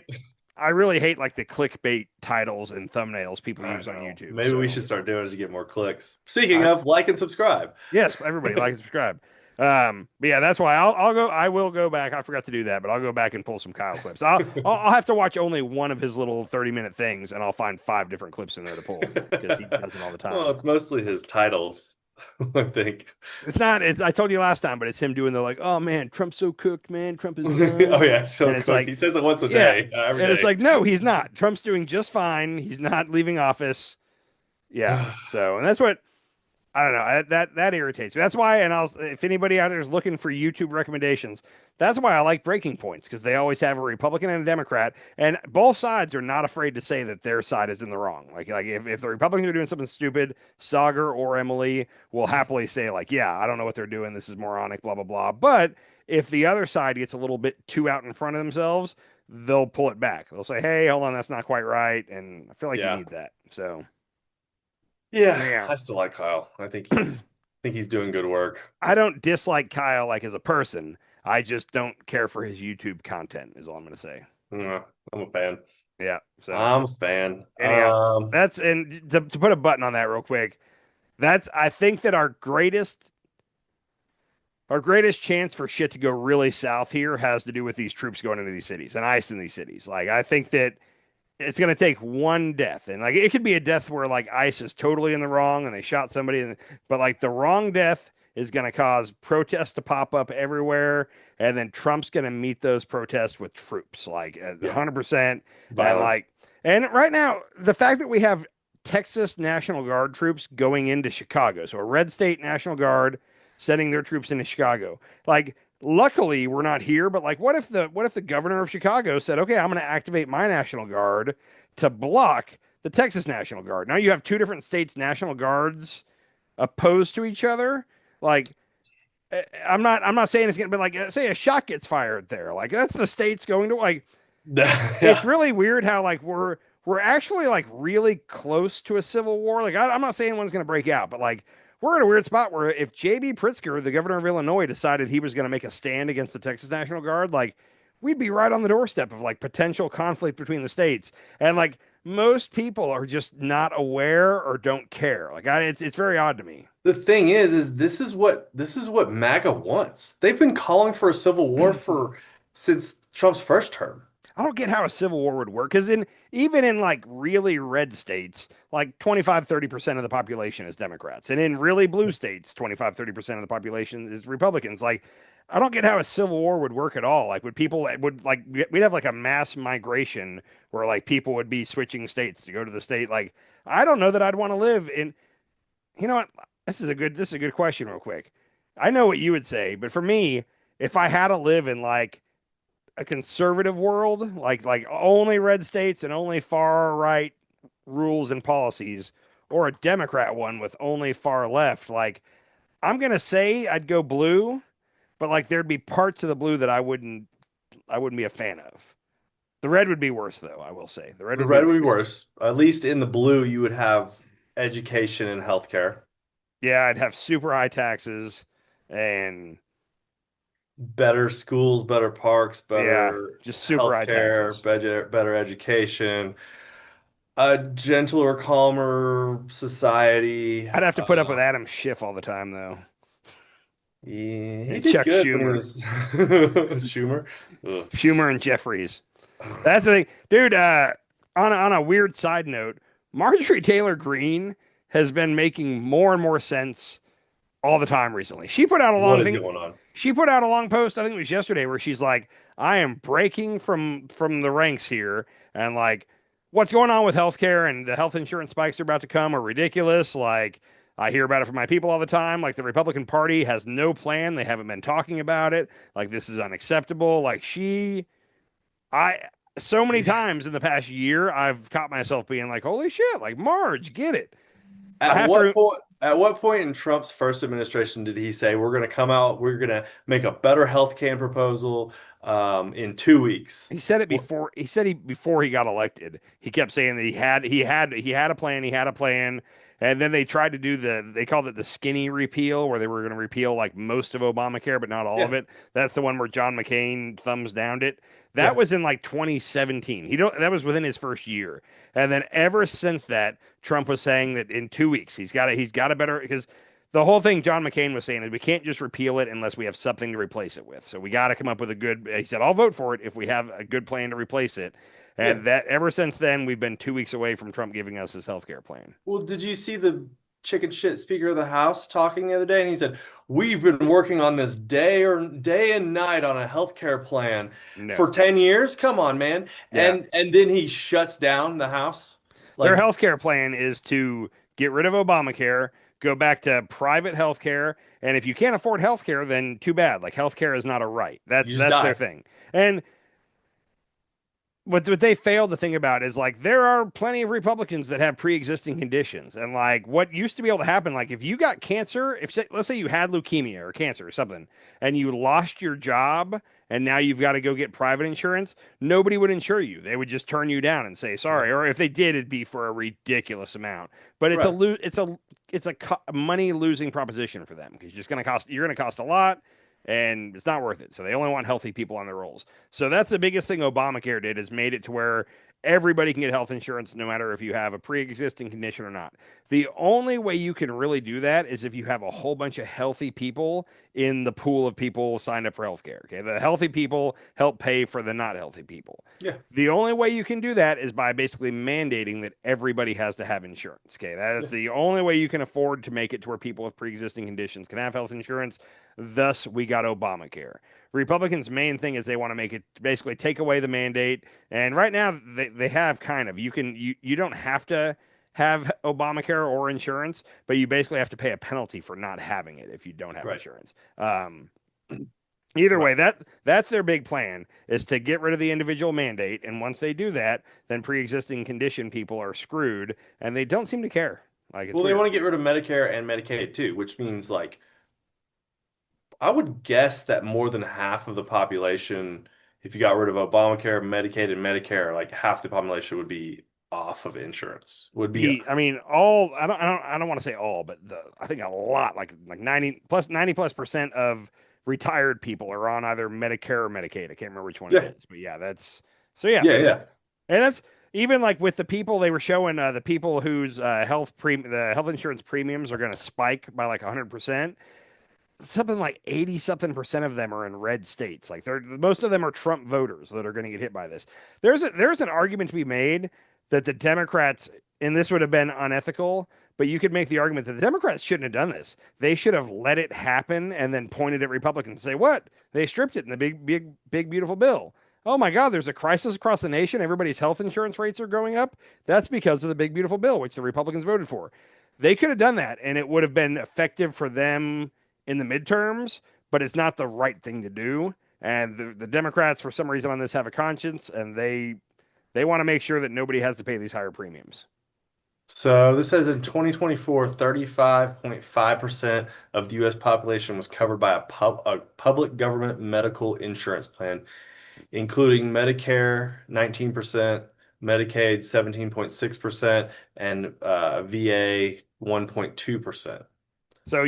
I really hate like the clickbait titles and thumbnails people use on YouTube. Maybe we should start doing it to get more clicks. Speaking of, like and subscribe. Yes, everybody like and subscribe. But yeah, that's why I will go back. I forgot to do that, but I'll go back and pull some Kyle clips. I'll have to watch only one of his little 30-minute things, and I'll find 5 different clips in there to pull because he does it all the time. Well, it's mostly his titles. I think it's not. I told you last time, but it's him doing the like, oh man, Trump's so cooked, man. Trump is. Oh yeah, so and it's like he says it once a day. Every day. It's like, no, he's not. Trump's doing just fine. He's not leaving office. Yeah. So, and that's what I don't know. That irritates me. That's why. And if anybody out there is looking for YouTube recommendations, that's why I like Breaking Points, because they always have a Republican and a Democrat, and both sides are not afraid to say that their side is in the wrong. Like if the Republicans are doing something stupid, Sagar or Emily will happily say like, yeah, I don't know what they're doing. This is moronic, blah, blah, blah. But if the other side gets a little bit too out in front of themselves, they'll pull it back. They'll say, hey, hold on, that's not quite right. And I feel like you need that. So. Yeah, I still like Kyle. I think he's doing good work. I don't dislike Kyle like as a person. I just don't care for his YouTube content, is all I'm going to say. I'm a fan. Yeah. So I'm a fan. Anyhow, to put a button on that real quick. I think that our greatest chance for shit to go really south here has to do with these troops going into these cities and ICE in these cities. Like, I think that it's going to take one death, and like it could be a death where like ICE is totally in the wrong and they shot somebody, but like the wrong death is going to cause protests to pop up everywhere, and then Trump's going to meet those protests with troops, like 100%. And right now, the fact that we have Texas National Guard troops going into Chicago, so a red state National Guard sending their troops into Chicago, like. Luckily, we're not here, but like, what if the governor of Chicago said, okay, I'm going to activate my National Guard to block the Texas National Guard? Now you have 2 different states' National Guards opposed to each other. Like, I'm not saying it's going to be like, say a shot gets fired there. Like, that's the states going to like, It's really weird how like we're actually like really close to a civil war. Like, I'm not saying one's going to break out, but like, we're in a weird spot where if J.B. Pritzker, the governor of Illinois, decided he was going to make a stand against the Texas National Guard, like, we'd be right on the doorstep of like potential conflict between the states. And like, most people are just not aware or don't care. Like it's very odd to me. The thing is this is what MAGA wants. They've been calling for a civil war for since Trump's first term. I don't get how a civil war would work because even in like really red states, like 25-30% of the population is Democrats. And in really blue states, 25-30% of the population is Republicans. Like, I don't get how a civil war would work at all. Like, we'd have like a mass migration where like people would be switching states to go to the state. Like, I don't know that I'd want to live in, you know what? This is a good question real quick. I know what you would say, but for me, if I had to live in like a conservative world, like only red states and only far right rules and policies, or a Democrat one with only far left, like I'm gonna say I'd go blue, but like there'd be parts of the blue that I wouldn't be a fan of. The red would be worse though, I will say. The red The would red be would be worse. At least in the blue, you would have education and healthcare. yeah, I'd have super high taxes and Better schools, better parks, yeah, better just super high healthcare, taxes. better education, a gentler, calmer society. I'd have to put up with Adam Schiff all the time though. Yeah, he And did Chuck good when he Schumer. was Schumer. Ugh. Schumer and Jeffries. That's the thing, dude. On a weird side note, Marjorie Taylor Greene has been making more and more sense all the time recently. She put out a What long is thing. going on? She put out a long post. I think it was yesterday, where she's like, "I am breaking from the ranks here, and like, what's going on with healthcare and the health insurance spikes are about to come are ridiculous. Like, I hear about it from my people all the time. Like, the Republican Party has no plan. They haven't been talking about it. Like, this is unacceptable. Like, I so many times in the past year, I've caught myself being like, "Holy shit! Like Marge, get it." I At have what to. point? At what point in Trump's first administration did he say we're going to come out, we're going to make a better health care proposal in 2 weeks? He said it Well, before. He said he before he got elected. He kept saying that he had a plan. He had a plan. And then they tried to do they called it the skinny repeal, where they were going to repeal like most of Obamacare, but not all of yeah, it. That's the one where John McCain thumbs downed it. That yeah. was in like 2017. That was within his first year. And then ever since that, Trump was saying that in 2 weeks he's got a better because the whole thing John McCain was saying is we can't just repeal it unless we have something to replace it with. So we got to come up with a good. He said, "I'll vote for it if we have a good plan to replace it." Yeah. And that ever since then, we've been 2 weeks away from Trump giving us his health care plan. Well, did you see the chicken shit Speaker of the House talking the other day? And he said, "We've been working on this day and night on a healthcare plan for No. 10 years. Come on, man." Yeah. And then he shuts down the House. Their Like, health care plan is to get rid of Obamacare, go back to private health care, and if you can't afford health care, then too bad. Like health care is not a right. That's you just that's their die. thing. And what they failed to think about is like there are plenty of Republicans that have pre-existing conditions, and like what used to be able to happen, like if you got cancer, let's say you had leukemia or cancer or something, and you lost your job, and now you've got to go get private insurance, nobody would insure you. They would just turn you down and say sorry, or if they did, it'd be for a ridiculous amount. But it's Right. a money losing proposition for them because you're gonna cost a lot and it's not worth it. So they only want healthy people on their rolls. So that's the biggest thing Obamacare did is made it to where everybody can get health insurance no matter if you have a pre-existing condition or not. The only way you can really do that is if you have a whole bunch of healthy people in the pool of people signed up for healthcare. Okay, the healthy people help pay for the not healthy people. Yeah. The only way you can do that is by basically mandating that everybody has to have insurance. Okay, that is Yeah. the only way you can afford to make it to where people with pre-existing conditions can have health insurance. Thus, we got Obamacare. Republicans' main thing is they want to make it basically take away the mandate. And right now, they have kind of you don't have to have Obamacare or insurance, but you basically have to pay a penalty for not having it if you don't have Right. insurance. Either way, Right. that's their big plan is to get rid of the individual mandate. And once they do that, then pre-existing condition people are screwed, and they don't seem to care. Like it's Well, they weird. want to get rid of Medicare and Medicaid too, which means like I would guess that more than half of the population, if you got rid of Obamacare, Medicaid, and Medicare, like half the population would be off of insurance. Would be I mean, all I don't want to say all, but I think a lot, like 90+% of retired people are on either Medicare or Medicaid. I can't remember which one it yeah, is, but yeah, that's so yeah. yeah, yeah. And even like with the people they were showing, the people whose the health insurance premiums are going to spike by like 100%. Something like 80 something percent of them are in red states. Like most of them are Trump voters that are going to get hit by this. There's an argument to be made that the Democrats, and this would have been unethical, but you could make the argument that the Democrats shouldn't have done this. They should have let it happen and then pointed at Republicans and say, "What? They stripped it in the big beautiful bill. Oh my God, there's a crisis across the nation. Everybody's health insurance rates are going up. That's because of the big beautiful bill, which the Republicans voted for." They could have done that, and it would have been effective for them in the midterms, but it's not the right thing to do. And the Democrats, for some reason on this, have a conscience, and they want to make sure that nobody has to pay these higher premiums. So this says in 2024, 35.5% of the U.S. population was covered by a public government medical insurance plan, including Medicare 19%, Medicaid 17.6%, and VA 1.2%. So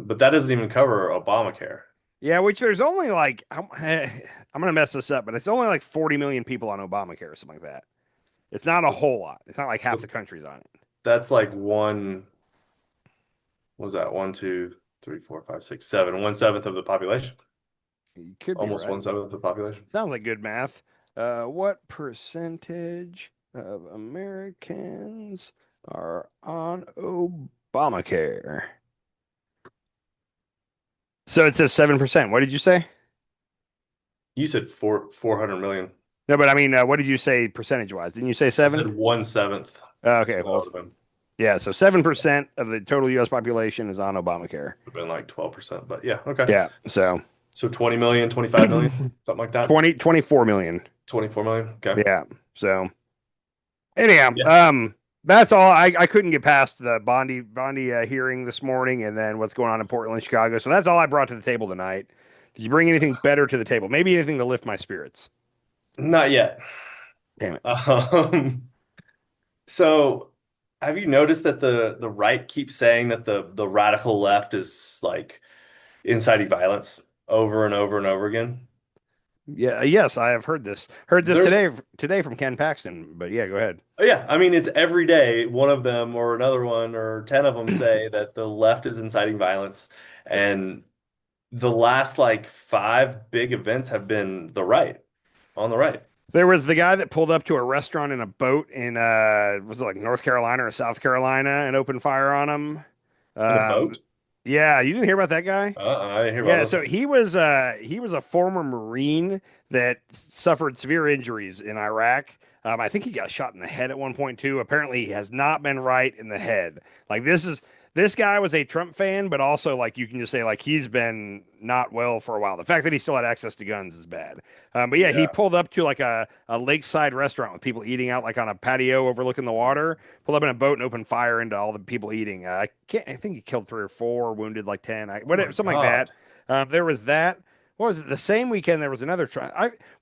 but that doesn't even cover Obamacare. Yeah, which there's only like I'm gonna mess this up, but it's only like 40 million people on Obamacare or something like that. It's not a whole lot. It's not like half the country's on it. That's like what was that? 1, 2, 3, 4, 5, 6, 7. 1/7 of the population. You could be Almost right. 1/7 of the population. Sounds like good math. What percentage of Americans are on Obamacare? So it says 7%. What did you say? You said 400 million. No, but I mean, what did you say percentage wise? Didn't you say I 7? said 1/7. Okay, So well, that would've yeah, so 7% of the total U.S. population is on Obamacare. been like 12%, but yeah, okay. Yeah, so 20 million, 25 million, something like that. 24 million. 24 million. Okay. Yeah. So anyhow, Yeah. that's all. I couldn't get past the Bondi hearing this morning, and then what's going on in Portland, Chicago. So that's all I brought to the table tonight. Did you bring anything better to the table? Maybe anything to lift my spirits? Not yet. Damn it. So have you noticed that the right keeps saying that the radical left is like inciting violence over and over and over again? Yeah. Yes, I have heard this. Heard this today from Ken Paxton. But yeah, go ahead. Oh, yeah, I mean, it's every day one of them or another one or 10 of them say that the left is inciting violence. And the last like 5 big events have been on the right. There was the guy that pulled up to a restaurant in a boat in was it like North Carolina or South Carolina and opened fire on him. In a boat? Yeah, you didn't hear about that guy? I didn't hear about Yeah, that. so he was a former Marine that suffered severe injuries in Iraq. I think he got shot in the head at one point too. Apparently, he has not been right in the head. Like this guy was a Trump fan, but also like you can just say like he's been not well for a while. The fact that he still had access to guns is bad. But yeah, he pulled up to like a lakeside restaurant with people eating out like on a patio overlooking the water. Pulled up in a boat and opened fire into all the people eating. I think he killed 3 or 4, wounded like 10. Something like that. There was that. What was it? The same weekend there was another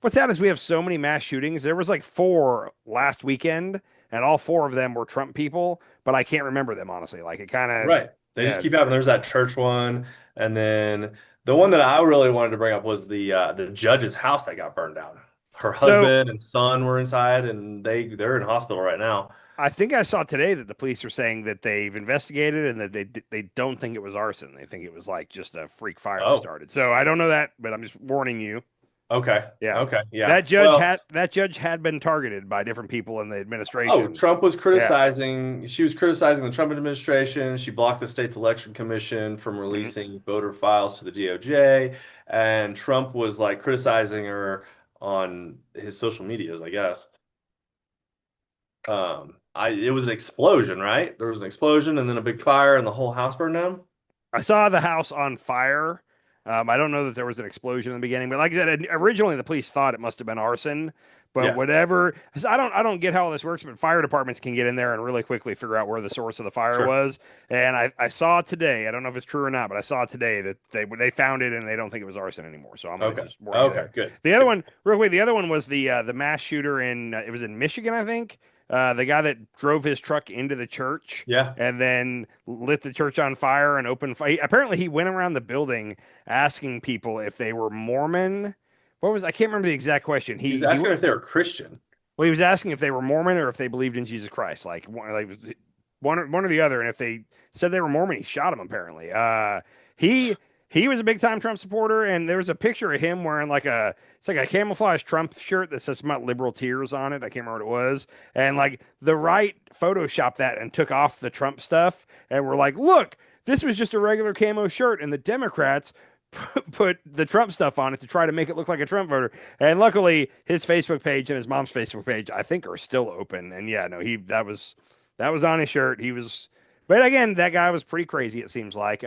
what's sad is we have so many mass shootings. There was like 4 last weekend, and all 4 of them were Trump people, but I can't remember them honestly. Like it kind of Right. They just keep happening. There's that church one, and then the one that I really wanted to bring up was the judge's house that got burned down. Her husband and son were inside, and they're in hospital right now. I think I saw today that the police are saying that they've investigated and that they don't think it was arson. They think it was like just a freak fire that started. So I don't know that, but I'm just warning you. Okay. Yeah. Okay. Yeah. That judge had been targeted by different people in the administration. Oh, Trump was criticizing. She was criticizing the Trump administration. She blocked the state's election commission from releasing voter files to the DOJ, and Trump was like criticizing her on his social medias, I guess. It was an explosion, right? There was an explosion and then a big fire and the whole house burned down. I saw the house on fire. I don't know that there was an explosion in the beginning, but like I said, originally the police thought it must have been arson. But whatever, I don't get how all this works. But fire departments can get in there and really quickly figure out where the source of the fire was. And I saw today. I don't know if it's true or not, but I saw today that they found it and they don't think it was arson anymore. So I'm gonna just worry there. Good. The other one, real quick. The other one was the mass shooter in it was in Michigan, I think. The guy that drove his truck into the church, and then lit the church on fire and opened fire. Apparently, he went around the building asking people if they were Mormon. I can't remember the exact question. He was asking if they were Christian. Well, he was asking if they were Mormon or if they believed in Jesus Christ, like one or the other. And if they said they were Mormon, he shot him. Apparently, he he was a big time Trump supporter, and there was a picture of him wearing it's like a camouflage Trump shirt that says something about liberal tears on it. I can't remember what it was, and like the right photoshopped that and took off the Trump stuff, and were like, look, this was just a regular camo shirt, and the Democrats put the Trump stuff on it to try to make it look like a Trump voter. And luckily, his Facebook page and his mom's Facebook page, I think, are still open. And yeah, no, that was on his shirt. He was, but again, that guy was pretty crazy. It seems like.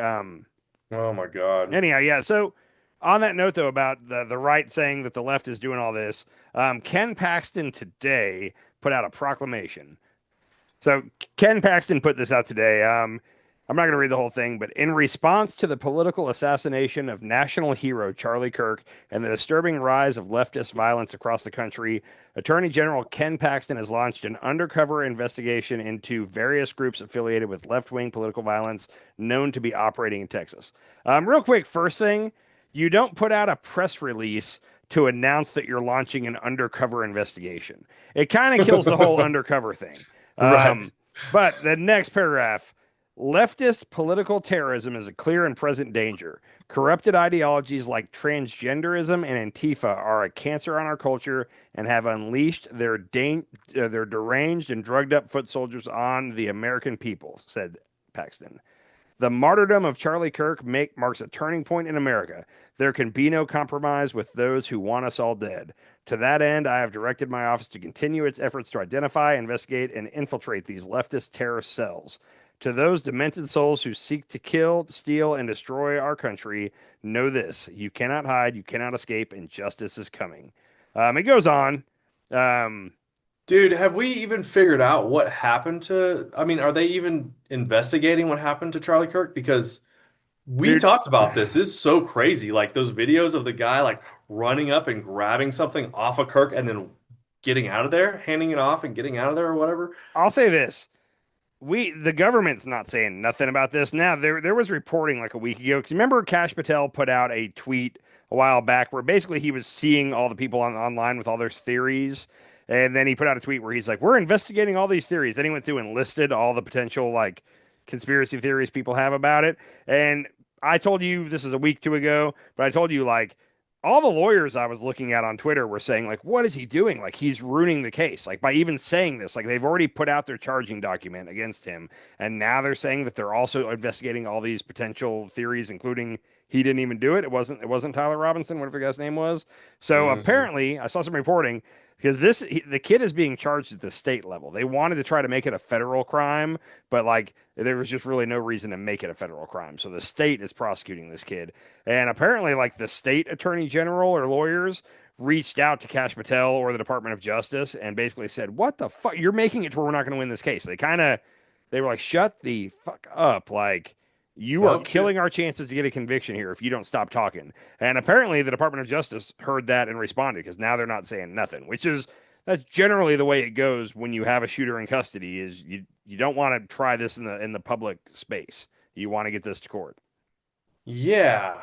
Oh my God. Anyhow, yeah. So on that note, though, about the right saying that the left is doing all this, Ken Paxton today put out a proclamation. So Ken Paxton put this out today. I'm not going to read the whole thing, but in response to the political assassination of national hero Charlie Kirk and the disturbing rise of leftist violence across the country, Attorney General Ken Paxton has launched an undercover investigation into various groups affiliated with left-wing political violence known to be operating in Texas. Real quick, first thing, you don't put out a press release to announce that you're launching an undercover investigation. It kind of kills the whole undercover thing. Right. But the next paragraph. Leftist political terrorism is a clear and present danger. Corrupted ideologies like transgenderism and Antifa are a cancer on our culture and have unleashed their deranged and drugged up foot soldiers on the American people, said Paxton. The martyrdom of Charlie Kirk marks a turning point in America. There can be no compromise with those who want us all dead. To that end, I have directed my office to continue its efforts to identify, investigate, and infiltrate these leftist terrorist cells. To those demented souls who seek to kill, steal, and destroy our country, know this: you cannot hide, you cannot escape, and justice is coming. It goes on. Dude, have we even figured out what happened to, I mean, are they even investigating what happened to Charlie Kirk? Because we Dude, talked about this. This is so crazy. Like those videos of the guy like running up and grabbing something off of Kirk and then getting out of there, handing it off and getting out of there or whatever. I'll say this. The government's not saying nothing about this. Now there was reporting like a week ago, because remember Kash Patel put out a tweet a while back where basically he was seeing all the people online with all their theories, and then he put out a tweet where he's like, we're investigating all these theories. Then he went through and listed all the potential like conspiracy theories people have about it. And I told you this is a week two ago, but I told you like all the lawyers I was looking at on Twitter were saying, like, what is he doing? Like, he's ruining the case. Like, by even saying this, like, they've already put out their charging document against him. And now they're saying that they're also investigating all these potential theories, including he didn't even do it. It wasn't Tyler Robinson, whatever the guy's name was. So apparently, I saw some reporting because the kid is being charged at the state level. They wanted to try to make it a federal crime, but like there was just really no reason to make it a federal crime. So the state is prosecuting this kid. And apparently like the state attorney general or lawyers reached out to Kash Patel or the Department of Justice and basically said, what the fuck? You're making it to where we're not going to win this case. They were like, shut the fuck up. Like, you are killing our chances to get a conviction here if you don't stop talking. And apparently the Department of Justice heard that and responded, because now they're not saying nothing, that's generally the way it goes when you have a shooter in custody. Is you don't want to try this in the public space. You want to get this to court. Yeah.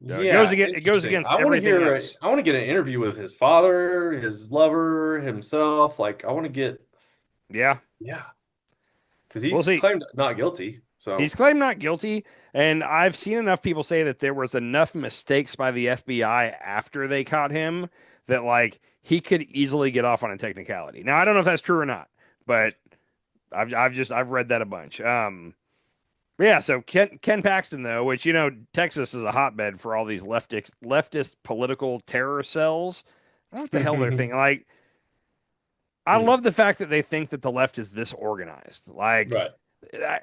So Yeah. it goes against I want to everything hear else. I want to get an interview with his father, his lover, himself. Like I want to get Yeah. Because We'll he's see. claimed not guilty. So He's claimed not guilty, and I've seen enough people say that there was enough mistakes by the FBI after they caught him that like he could easily get off on a technicality. Now I don't know if that's true or not, but I've read that a bunch. Yeah, so Ken Paxton though, which Texas is a hotbed for all these leftist political terror cells. I don't know what the hell they're thinking. Like, I love the fact that they think that the left is this organized. Like, right.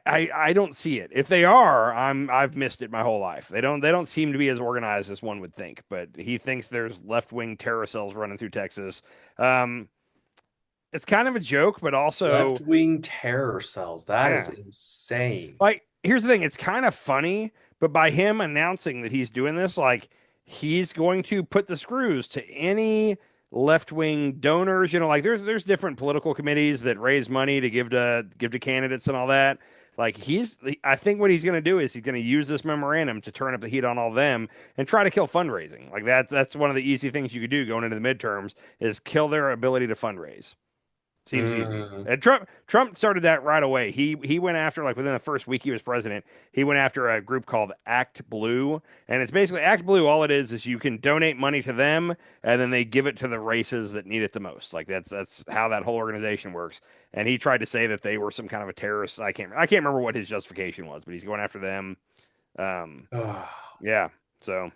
I don't see it. If they are, I've missed it my whole life. They don't seem to be as organized as one would think. But he thinks there's left-wing terror cells running through Texas. It's kind of a joke, but also left-wing terror cells. That is insane. Like, here's the thing: it's kind of funny, but by him announcing that he's doing this, like he's going to put the screws to any left-wing donors. Like there's different political committees that raise money to give to candidates and all that. Like I think what he's going to do is he's going to use this memorandum to turn up the heat on all them and try to kill fundraising. Like that's one of the easy things you could do going into the midterms is kill their ability to fundraise. Seems easy. And Trump started that right away. He went after, like, within the first week he was president, he went after a group called Act Blue. And it's basically Act Blue, all it is you can donate money to them and then they give it to the races that need it the most. Like that's how that whole organization works. And he tried to say that they were some kind of a terrorist. I can't remember what his justification was, but he's going after them. Yeah. So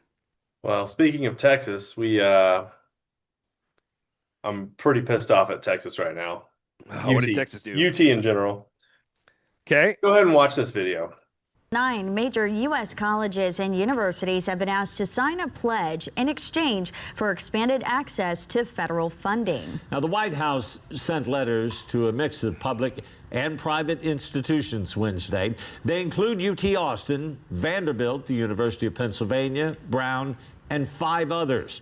Well, speaking of Texas, I'm pretty pissed off at Texas right now. what did Texas do? UT in general. Okay. Go ahead and watch this video. 9 major U.S. colleges and universities have been asked to sign a pledge in exchange for expanded access to federal funding. Now, the White House sent letters to a mix of public and private institutions Wednesday. They include UT Austin, Vanderbilt, the University of Pennsylvania, Brown, and 5 others.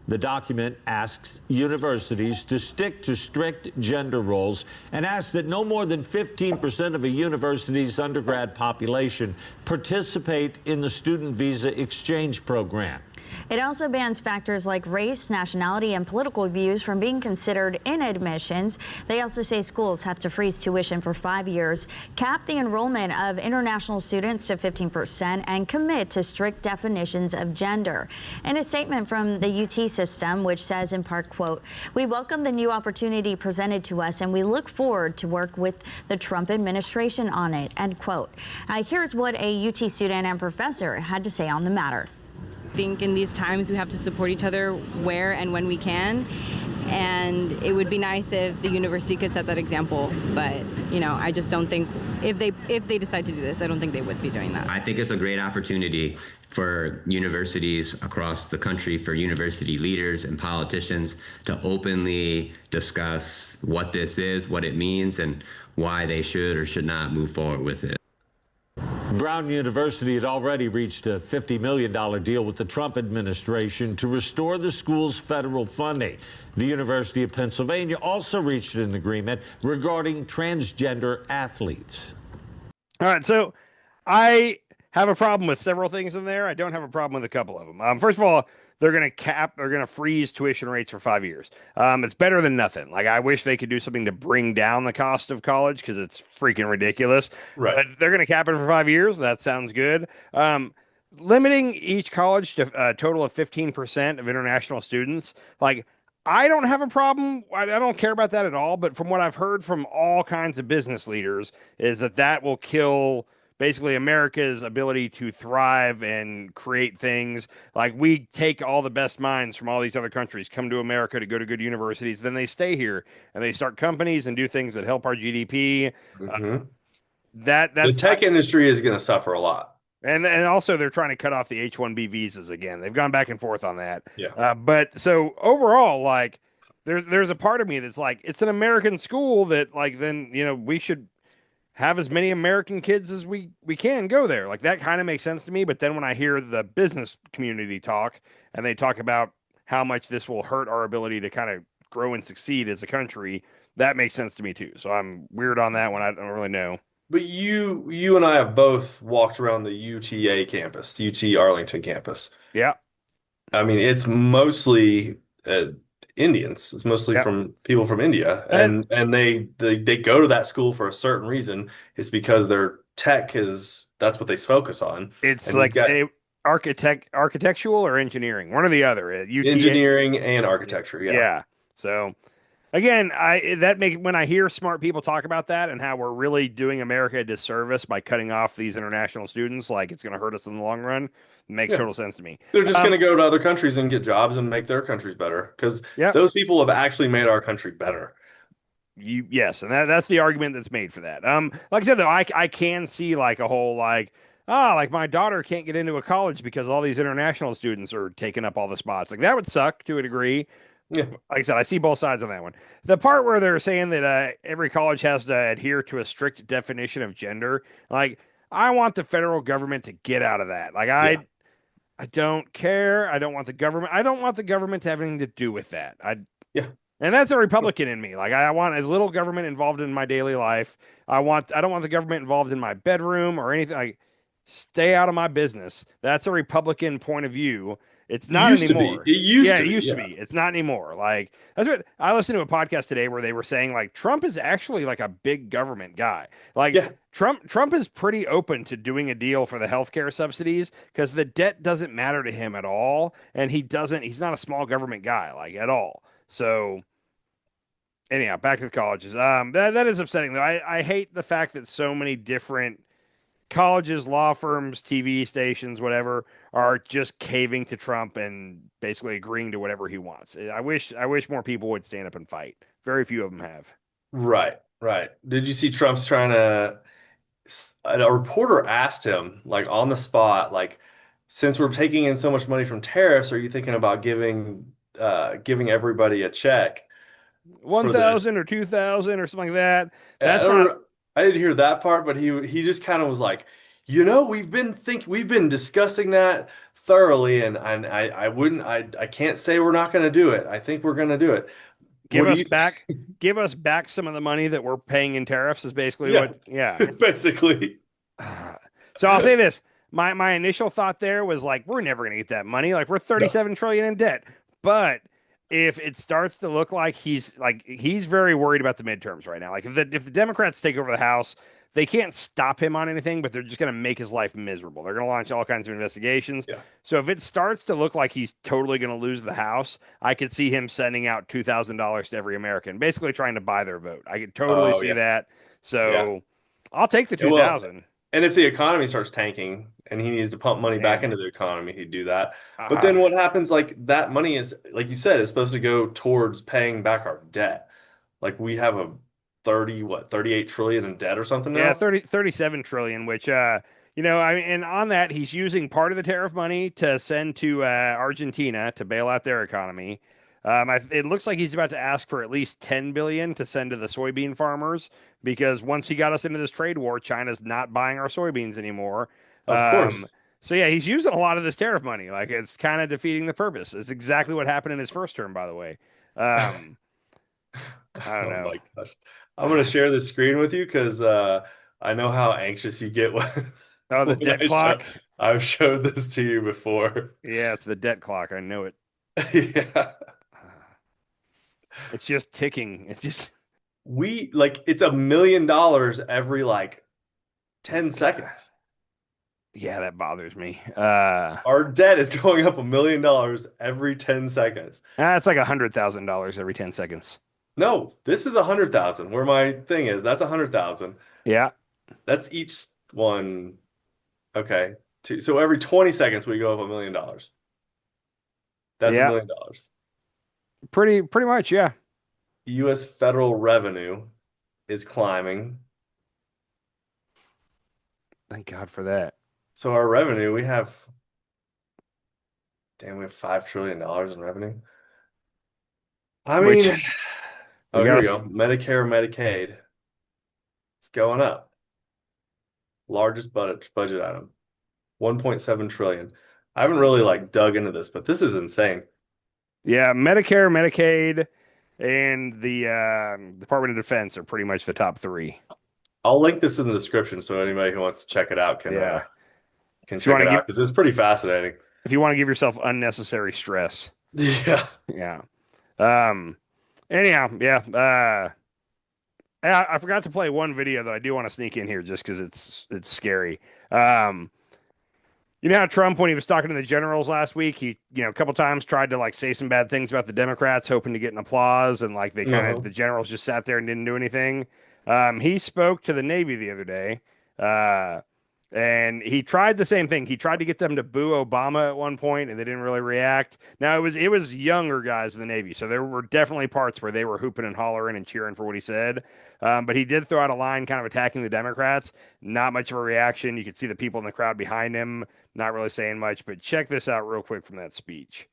The document asks universities to stick to strict gender roles and asks that no more than 15% of a university's undergrad population participate in the student visa exchange program. It also bans factors like race, nationality, and political views from being considered in admissions. They also say schools have to freeze tuition for 5 years, cap the enrollment of international students to 15%, and commit to strict definitions of gender. In a statement from the UT system, which says in part, quote, "We welcome the new opportunity presented to us and we look forward to work with the Trump administration on it," end quote. Here's what a UT student and professor had to say on the matter. I think in these times we have to support each other where and when we can, and it would be nice if the university could set that example, but I just don't think if they decide to do this, I don't think they would be doing that. I think it's a great opportunity for universities across the country, for university leaders and politicians to openly discuss what this is, what it means, and why they should or should not move forward with it. Brown University had already reached a $50 million deal with the Trump administration to restore the school's federal funding. The University of Pennsylvania also reached an agreement regarding transgender athletes. All right, so I have a problem with several things in there. I don't have a problem with a couple of them. First of all, they're going to freeze tuition rates for 5 years. It's better than nothing. Like, I wish they could do something to bring down the cost of college because it's freaking ridiculous. Right. But they're going to cap it for 5 years. That sounds good. Limiting each college to a total of 15% of international students. Like, I don't have a problem. I don't care about that at all. But from what I've heard from all kinds of business leaders is that will kill basically America's ability to thrive and create things. Like, we take all the best minds from all these other countries, come to America to go to good universities, then they stay here and they start companies and do things that help our GDP. That's the tech industry is going to suffer a lot. And also they're trying to cut off the H-1B visas again. They've gone back and forth on that. Yeah. But so overall, like, there's a part of me that's like, it's an American school that, like, then, we should have as many American kids as we can go there. Like, that kind of makes sense to me. But then when I hear the business community talk and they talk about how much this will hurt our ability to kind of grow and succeed as a country, that makes sense to me too. So I'm weird on that one. I don't really know. But you and I have both walked around the UTA campus, UT Arlington campus. Yeah. I mean, it's mostly Indians. It's mostly from people from India, and they go to that school for a certain reason. It's because their tech that's what they focus on. It's and like architectural or engineering, one or the other. Engineering and architecture. Yeah. So again, when I hear smart people talk about that and how we're really doing America a disservice by cutting off these international students, like it's going to hurt us in the long run. Makes total sense to me. They're just going to go to other countries and get jobs and make their countries better because those people have actually made our country better. Yes, and that's the argument that's made for that. Like I said, though, I can see like a whole like my daughter can't get into a college because all these international students are taking up all the spots. Like, that would suck to a degree. Yeah. Like I said, I see both sides on that one. The part where they're saying that every college has to adhere to a strict definition of gender, like, I want the federal government to get out of that. Like, I don't care. I don't want the government to have anything to do with that. And that's a Republican in me. Like I want as little government involved in my daily life. I don't want the government involved in my bedroom or anything. Like stay out of my business. That's a Republican point of view. It's It not used to be. anymore. It used Yeah, to it be. used to Yeah. be. It's not anymore. Like that's what I listened to a podcast today where they were saying like Trump is actually like a big government guy. Like Yeah. Trump is pretty open to doing a deal for the healthcare subsidies because the debt doesn't matter to him at all, and he's not a small government guy like at all. So anyhow, back to the colleges. That is upsetting though. I hate the fact that so many different colleges, law firms, TV stations, whatever, are just caving to Trump and basically agreeing to whatever he wants. I wish more people would stand up and fight. Very few of them have. Right. Right. Did you see Trump's trying to? A reporter asked him, like on the spot, like, since we're taking in so much money from tariffs, are you thinking about giving everybody a check for this? 1,000 or 2,000 or something like that. I That's don't not. know- I didn't hear that part, but he just kind of was like, we've been discussing that thoroughly, and I can't say we're not going to do it. I think we're going to do it. Give What do us you back, give us back some of the money that we're paying in tariffs is basically Yeah. what. Yeah. basically? So I'll say this: my initial thought there was like, we're never gonna get that money. Like we're 37 trillion in debt. But if it starts to look like he's very worried about the midterms right now. Like if the Democrats take over the House, they can't stop him on anything, but they're just gonna make his life miserable. They're gonna launch all kinds of investigations. Yeah. So if it starts to look like he's totally gonna lose the House, I could see him sending out $2,000 to every American, basically trying to buy their vote. I could totally see yeah. that. So Yeah. I'll take the Yeah, well, 2,000. And if the economy starts tanking and he needs to pump money back into the economy, he'd do that. But Uh-huh. then what happens, like that money is, like you said, is supposed to go towards paying back our debt. Like we have a 38 trillion in debt or something now? Yeah, 37 trillion, which I mean, and on that he's using part of the tariff money to send to Argentina to bail out their economy. It looks like he's about to ask for at least 10 billion to send to the soybean farmers because once he got us into this trade war, China's not buying our soybeans anymore. Of course. So yeah, he's using a lot of this tariff money. Like it's kind of defeating the purpose. It's exactly what happened in his first term, by the way. I don't know. Oh my gosh. I'm going to share the screen with you because I know how anxious you get when, Oh, the when debt clock. I've showed this to you before. Yeah, it's the debt clock. I know it. Yeah. It's just ticking. It's just It's $1 million every 10 seconds. yeah, that bothers me. Our debt is going up $1 million every 10 seconds. That's like $100,000 every 10 seconds. No, this is 100,000. Where my thing is, that's 100,000. Yeah. That's each one. Okay. So every 20 seconds we go up $1 million. That's Yeah. $1 million. Pretty much, yeah. U.S. federal revenue is climbing. Thank God for that. So our revenue, we have $5 trillion in revenue. I mean, Which- here we go. Medicare, Medicaid. It's going up. Largest budget item. 1.7 trillion. I haven't really dug into this, but this is insane. Yeah, Medicare, Medicaid, and the Department of Defense are pretty much the top three. I'll link this in the description so anybody who wants to check it out can Yeah. check wanna it out because it's pretty fascinating. If you want to give yourself unnecessary stress. Yeah. Yeah. Anyhow, yeah. I forgot to play one video that I do want to sneak in here just because it's scary. You know how Trump, when he was talking to the generals last week, he, a couple times tried to say some bad things about the Democrats, hoping to get an applause, and they kind of the generals just sat there and didn't do anything. He spoke to the Navy the other day, and he tried the same thing. He tried to get them to boo Obama at one point, and they didn't really react. Now it was younger guys in the Navy, so there were definitely parts where they were hooping and hollering and cheering for what he said. But he did throw out a line kind of attacking the Democrats. Not much of a reaction. You could see the people in the crowd behind him not really saying much. But check this out real quick from that speech.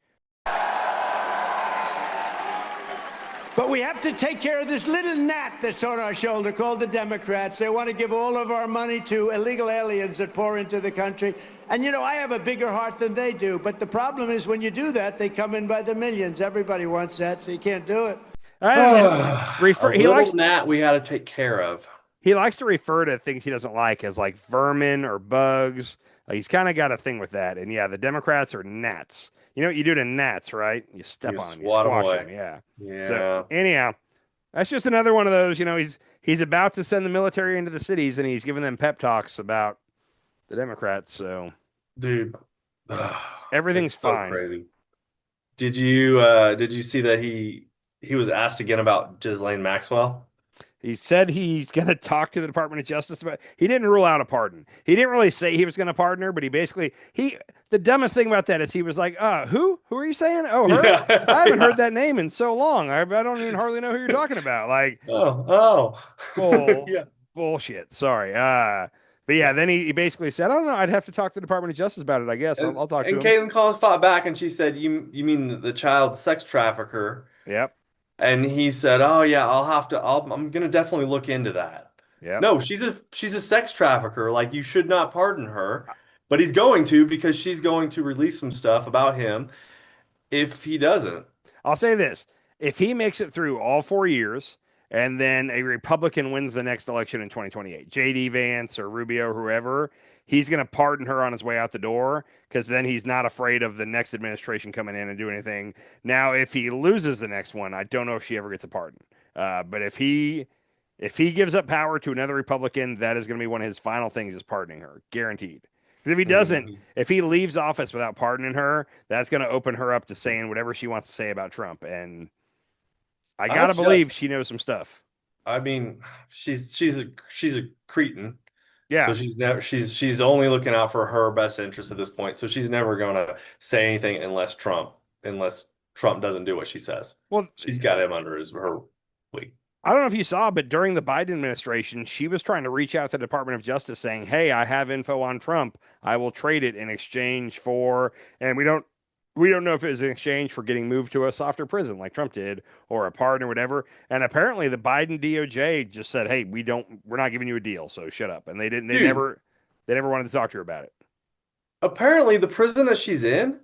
But we have to take care of this little gnat that's on our shoulder called the Democrats. They want to give all of our money to illegal aliens that pour into the country. And, I have a bigger heart than they do. But the problem is when you do that, they come in by the millions. Everybody wants that, so you can't do it. Refer. A He little likes gnat we got to take care of. he likes to refer to things he doesn't like as like vermin or bugs. He's kind of got a thing with that. And yeah, the Democrats are gnats. You know what you do to gnats, right? You step You on them, you swat 'em squash away. them. Yeah. Yeah. So anyhow, that's just another one of those. He's about to send the military into the cities, and he's giving them pep talks about the Democrats. So, Dude, everything's it's so fine. crazy. Did you see that he was asked again about Ghislaine Maxwell? He said he's going to talk to the Department of Justice about. He didn't rule out a pardon. He didn't really say he was going to pardon her, but the dumbest thing about that is he was like, who are you saying? Oh, her. Yeah, I haven't yeah. heard that name in so long. I don't even hardly know who you're talking about. Like, Yeah. bullshit. Sorry. But yeah, then he basically said, I don't know. I'd have to talk to the Department of Justice about it. I guess I'll talk to And him. Caitlin Collins fought back, and she said, "You mean the child sex trafficker?" Yep. And he said, "Oh yeah, I'm gonna definitely look into that." Yep. No, she's a sex trafficker. Like, you should not pardon her, but he's going to, because she's going to release some stuff about him if he doesn't. I'll say this. If he makes it through all 4 years and then a Republican wins the next election in 2028, JD Vance or Rubio or whoever, he's going to pardon her on his way out the door, because then he's not afraid of the next administration coming in and doing anything. Now, if he loses the next one, I don't know if she ever gets a pardon. But if he gives up power to another Republican, that is going to be one of his final things, is pardoning her, guaranteed. Because if he doesn't, if he leaves office without pardoning her, that's going to open her up to saying whatever she wants to say about Trump. And I gotta believe she knows some stuff. I mean, she's a cretin. Yeah. So she's only looking out for her best interest at this point. So she's never gonna say anything unless Trump doesn't do what she says. Well, she's got him under her wing. I don't know if you saw, but during the Biden administration, she was trying to reach out to the Department of Justice saying, hey, I have info on Trump. I will trade it in exchange for, and we don't know if it was in exchange for getting moved to a softer prison like Trump did, or a pardon or whatever. And apparently the Biden DOJ just said, hey, we're not giving you a deal, so shut up. And they never wanted to talk to her about it. Apparently the prison that she's in,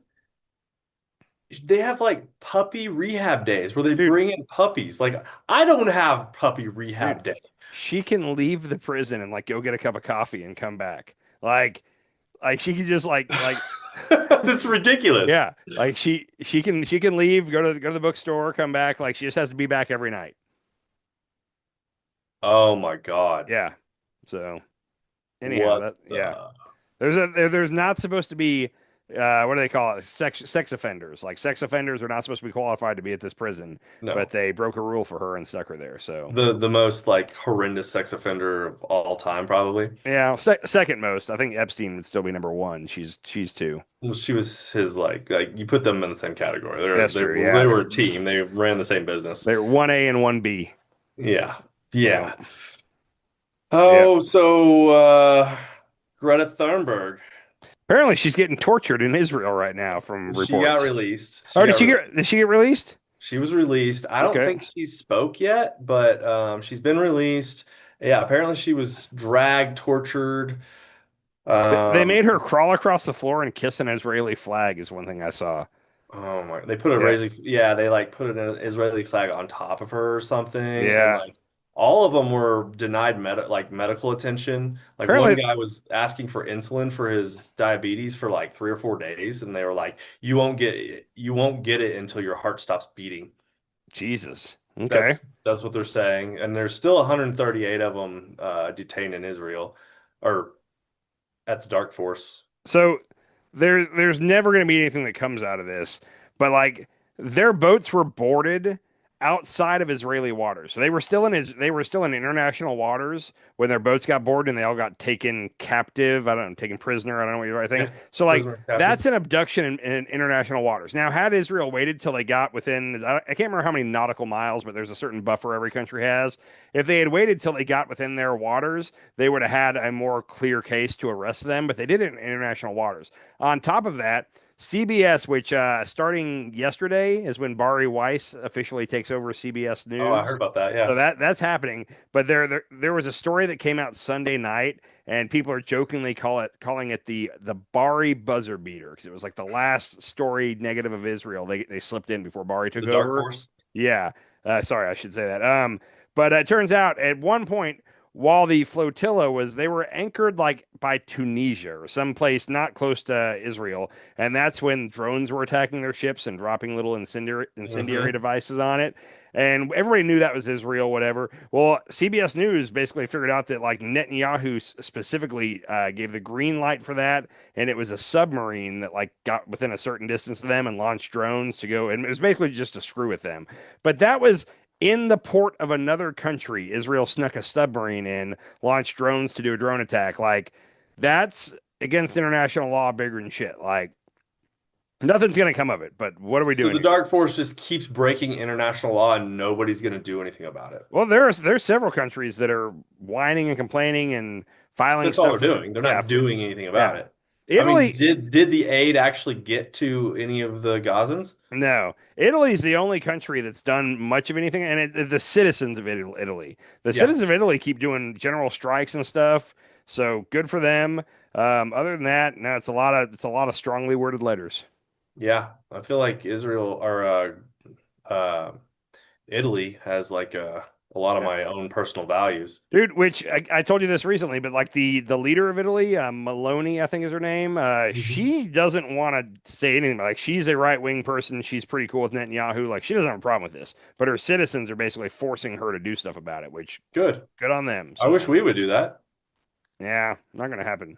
they have like puppy rehab days where they bring in puppies. Like, I don't have puppy rehab day. She can leave the prison and like go get a cup of coffee and come back. Like she can just like that's ridiculous. Yeah. Like she can leave, go to the bookstore, come back. Like, she just has to be back every night. Oh my God. Yeah. So anyhow, there's not supposed to be what do they call it? Sex offenders. Like, sex offenders are not supposed to be qualified to be at this prison. No. But they broke a rule for her and stuck her there. So the most like horrendous sex offender of all time, probably. Yeah, second most. I think Epstein would still be number one. She's two. Well, she was his like you put them in the same category. That's true. Yeah, they were a team. They ran the same business. They're 1A and 1B. Yeah. Yeah. So Greta Thunberg. Apparently, she's getting tortured in Israel right now from reports. She got released. Did she get released? She was released. I don't think she spoke yet, but she's been released. Yeah, apparently she was dragged, tortured. They made her crawl across the floor and kiss an Israeli flag is one thing I saw. Oh my! They put they like put an Israeli flag on top of her or something. Yeah. And, like, all of them were denied medical attention. Like, Apparently, one guy was asking for insulin for his diabetes for like 3 or 4 days, and they were like, "You won't get it until your heart stops beating." Jesus. Okay. That's what they're saying, and there's still 138 of them detained in Israel, or at the Dark Force. So there's never going to be anything that comes out of this, but like, their boats were boarded outside of Israeli waters. So they were still in international waters when their boats got boarded and they all got taken captive. I don't know, taken prisoner. I don't know what you're right thing. So like, that's an abduction in international waters. Now, had Israel waited till they got within, I can't remember how many nautical miles, but there's a certain buffer every country has. If they had waited till they got within their waters, they would have had a more clear case to arrest them, but they did it in international waters. On top of that, CBS, which starting yesterday is when Bari Weiss officially takes over CBS News. Oh, I heard about that. Yeah. So that's happening. But there was a story that came out Sunday night, and people are jokingly calling it the Bari buzzer beater, because it was like the last story negative of Israel they slipped in before Bari took over. Dark Horse. Yeah. Sorry, I should say that. But it turns out at one point, while the flotilla they were anchored like by Tunisia or someplace not close to Israel, and that's when drones were attacking their ships and dropping little incendiary devices on it. And everybody knew that was Israel, whatever. Well, CBS News basically figured out that like Netanyahu specifically gave the green light for that, and it was a submarine that like got within a certain distance of them and launched drones to go, and it was basically just to screw with them. But that was in the port of another country. Israel snuck a submarine in, launched drones to do a drone attack. Like, that's against international law, bigger than shit. Like, nothing's going to come of it. But what are we doing? So the Dark Force just keeps breaking international law, and nobody's going to do anything about it. Well, there's several countries that are whining and complaining and filing That's stuff. all they're doing. They're not doing anything about it. Italy, I mean, did the aid actually get to any of the Gazans? No. Italy's the only country that's done much of anything, and the citizens of Italy. The citizens of Italy keep doing general strikes and stuff, so good for them. Other than that, no, it's a lot of strongly worded letters. Yeah, I feel like Israel or Italy has like a lot of my own personal values. Dude, which I told you this recently, but like the leader of Italy, Maloney, I think is her name, she doesn't want to say anything. Like, she's a right-wing person. She's pretty cool with Netanyahu. Like, she doesn't have a problem with this. But her citizens are basically forcing her to do stuff about it, which good on them. I wish we would do that. Yeah, not going to happen.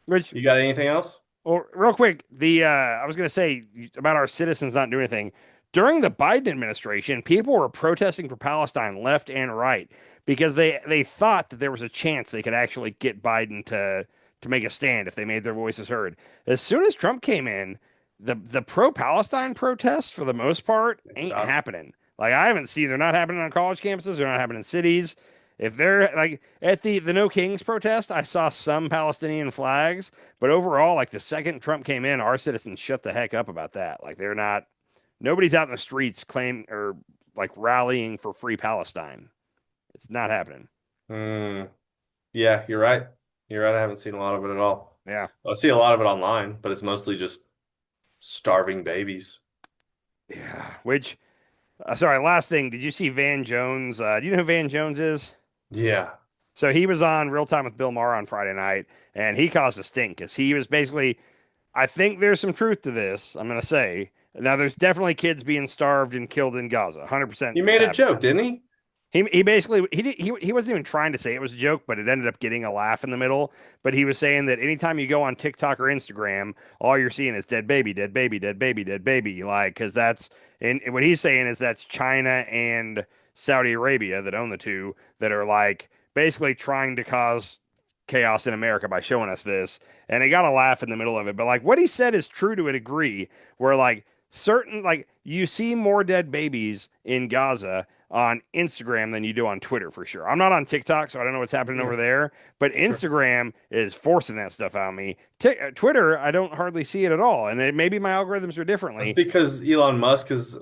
Which, you got anything else? Well, real quick, I was going to say about our citizens not doing anything. During the Biden administration, people were protesting for Palestine left and right because they thought that there was a chance they could actually get Biden to make a stand if they made their voices heard. As soon as Trump came in, the pro-Palestine protests, for the most part, ain't happening. Like, I haven't seen, they're not happening on college campuses, they're not happening in cities. If they're like at the No Kings protest, I saw some Palestinian flags, but overall, like the second Trump came in, our citizens shut the heck up about that. Like, they're not. Nobody's out in the streets or like rallying for free Palestine. It's not happening. Yeah, you're right. You're right. I haven't seen a lot of it at all. Yeah. I see a lot of it online, but it's mostly just starving babies. Yeah. Which, sorry, last thing. Did you see Van Jones? Do you know who Van Jones is? Yeah. So he was on Real Time with Bill Maher on Friday night, and he caused a stink because he was basically, I think there's some truth to this, I'm going to say. Now, there's definitely kids being starved and killed in Gaza, 100%. He made a joke, didn't he? He basically he wasn't even trying to say it was a joke, but it ended up getting a laugh in the middle. But he was saying that anytime you go on TikTok or Instagram, all you're seeing is dead baby, dead baby, dead baby, dead baby. Like, because and what he's saying is that's China and Saudi Arabia that own the two that are like basically trying to cause chaos in America by showing us this. And he got a laugh in the middle of it. But like what he said is true to a degree, where like you see more dead babies in Gaza on Instagram than you do on Twitter, for sure. I'm not on TikTok, so I don't know what's happening over there, but Instagram is forcing that stuff out of me. Twitter, I don't hardly see it at all, and maybe my algorithms are differently. It's because Elon Musk is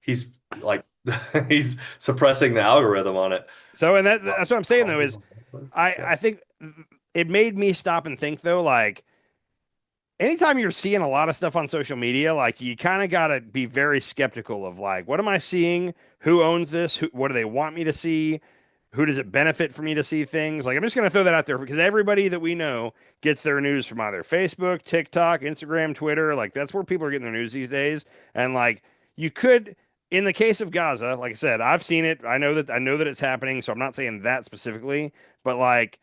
he's like he's suppressing the algorithm on it. So, and that's what I'm saying though, is I think it made me stop and think though, like, anytime you're seeing a lot of stuff on social media, like you kind of got to be very skeptical of like, what am I seeing? Who owns this? What do they want me to see? Who does it benefit for me to see things? Like, I'm just going to throw that out there because everybody that we know gets their news from either Facebook, TikTok, Instagram, Twitter. Like, that's where people are getting their news these days. And like, you could, in the case of Gaza, like I said, I've seen it. I know that it's happening. So I'm not saying that specifically, but like,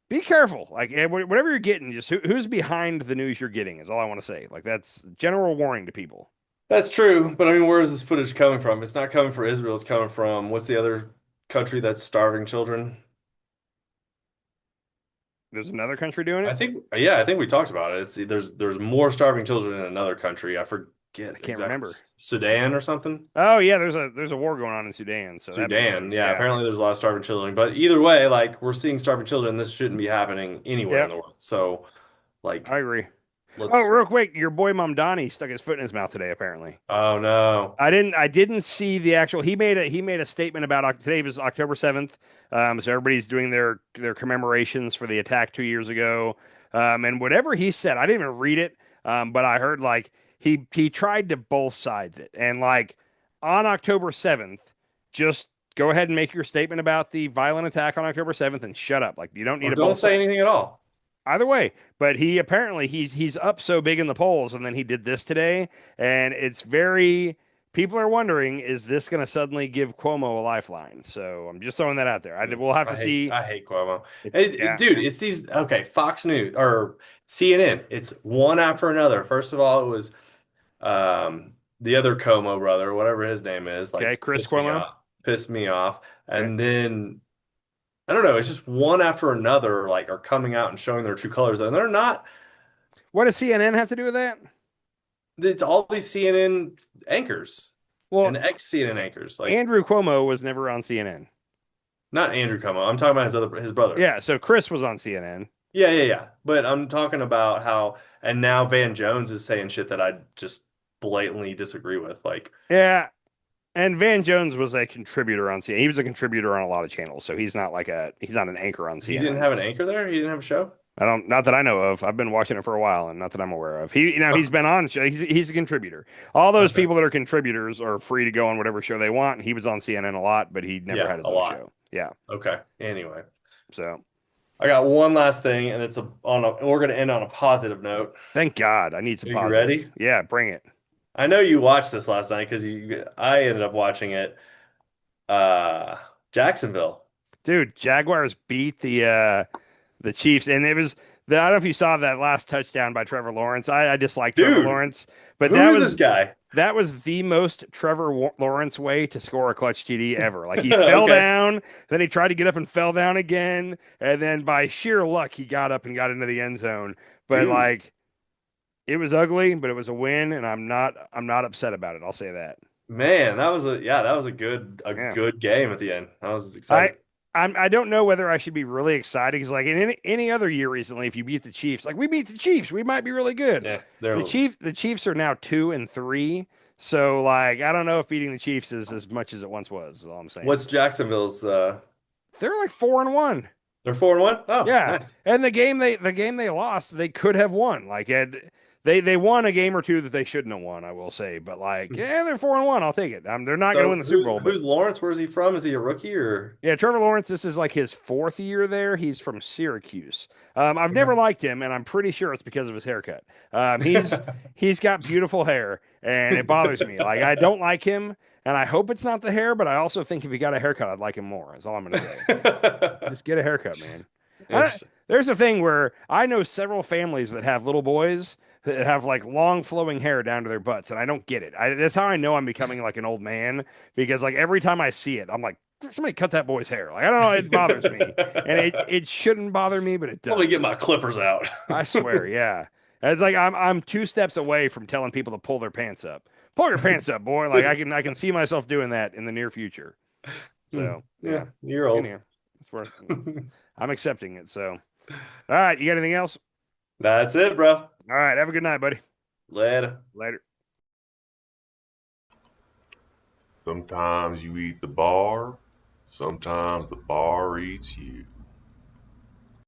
be careful. Like, whatever you're getting, just who's behind the news you're getting is all I want to say. Like, that's general warning to people. That's true, but I mean, where is this footage coming from? It's not coming from Israel. It's coming from what's the other country that's starving children? There's another country doing it? I think we talked about it. There's more starving children in another country. I forget. I can't remember. Sudan or something? Oh yeah, there's a war going on in Sudan. So Sudan, yeah. Apparently there's a lot of starving children. But either way, like we're seeing starving children. This shouldn't be happening anywhere in the world. So, like, I agree. Real quick, your boy Mamdani stuck his foot in his mouth today. Apparently. Oh no. I didn't see the actual. He made a statement about today was October 7th. So everybody's doing their commemorations for the attack 2 years ago. And whatever he said, I didn't even read it. But I heard like he tried to both sides it. And like on October 7th, just go ahead and make your statement about the violent attack on October 7th and shut up. Like you don't need Or to don't both say anything at all. either way. But he apparently he's up so big in the polls, and then he did this today, and it's very people are wondering, is this going to suddenly give Cuomo a lifeline? So I'm just throwing that out there. We'll have to see. I hate Cuomo. Yeah. Dude, it's these Fox News or CNN. It's one after another. First of all, it was the other Como brother, whatever his name is, like Okay, Chris Cuomo. Pissed me off. And then I don't know, it's just one after another, like are coming out and showing their true colors, and they're not. What does CNN have to do with that? It's all these CNN anchors, and ex-CNN anchors. Like Andrew Cuomo was never on CNN. Not Andrew Cuomo. I'm talking about his brother. Yeah, so Chris was on CNN. Yeah. But I'm talking about how, and now Van Jones is saying shit that I just blatantly disagree with. Like, yeah, and Van Jones was a contributor on CNN. He was a contributor on a lot of channels, so he's not an anchor on CNN. He didn't have an anchor there. He didn't have a show. Not that I know of. I've been watching it for a while, and not that I'm aware of. He's been on show. He's a contributor. All those people that are contributors are free to go on whatever show they want. He was on CNN a lot, but he never had his own show. Yeah. Okay. Anyway, so I got one last thing, and we're going to end on a positive note. Thank God. I need some positive. You ready? Yeah, bring it. I know you watched this last night because I ended up watching it. Jacksonville. Dude, Jaguars beat the Chiefs, and it was I don't know if you saw that last touchdown by Trevor Lawrence. I dislike Trevor Lawrence, but that was this guy. That was the most Trevor Lawrence way to score a clutch TD ever. Like he fell down, then he tried to get up and fell down again, and then by sheer luck he got up and got into the end zone. But like it was ugly, but it was a win, and I'm not upset about it. I'll say that. Man, that was a good game at the end. I was excited. I don't know whether I should be really excited because, like in any other year recently, if you beat the Chiefs, like we beat the Chiefs, we might be really good. Yeah, the Chiefs are now 2-3, so like I don't know if beating the Chiefs is as much as it once was. Is all I'm saying. What's Jacksonville's? They're like 4-1. They're 4-1. Oh, yeah. Nice. And the game they lost, they could have won. Like they won a game or two that they shouldn't have won, I will say. But like, they're 4-1. I'll take it. They're not going to win the Super Bowl. Who's Lawrence? Where is he from? Is he a rookie or? Yeah, Trevor Lawrence. This is like his 4th year there. He's from Syracuse. I've never liked him, and I'm pretty sure it's because of his haircut. He's got beautiful hair, and it bothers me. Like I don't like him, and I hope it's not the hair. But I also think if he got a haircut, I'd like him more. That's all I'm going to say. Just get a haircut, man. There's a thing where I know several families that have little boys that have like long flowing hair down to their butts, and I don't get it. That's how I know I'm becoming like an old man, because like every time I see it, I'm like, somebody cut that boy's hair. Like I don't know, it bothers me, and it shouldn't bother me, but it does. Let me get my clippers out. I swear, yeah. It's like I'm 2 steps away from telling people to pull their pants up. Pull your pants up, boy. Like I can see myself doing that in the near future. So yeah, you're old. It's worth. I'm accepting it. So, all right, you got anything else? That's it, bro. All right, have a good night, buddy. Later. Sometimes you eat the bar, sometimes the bar eats you.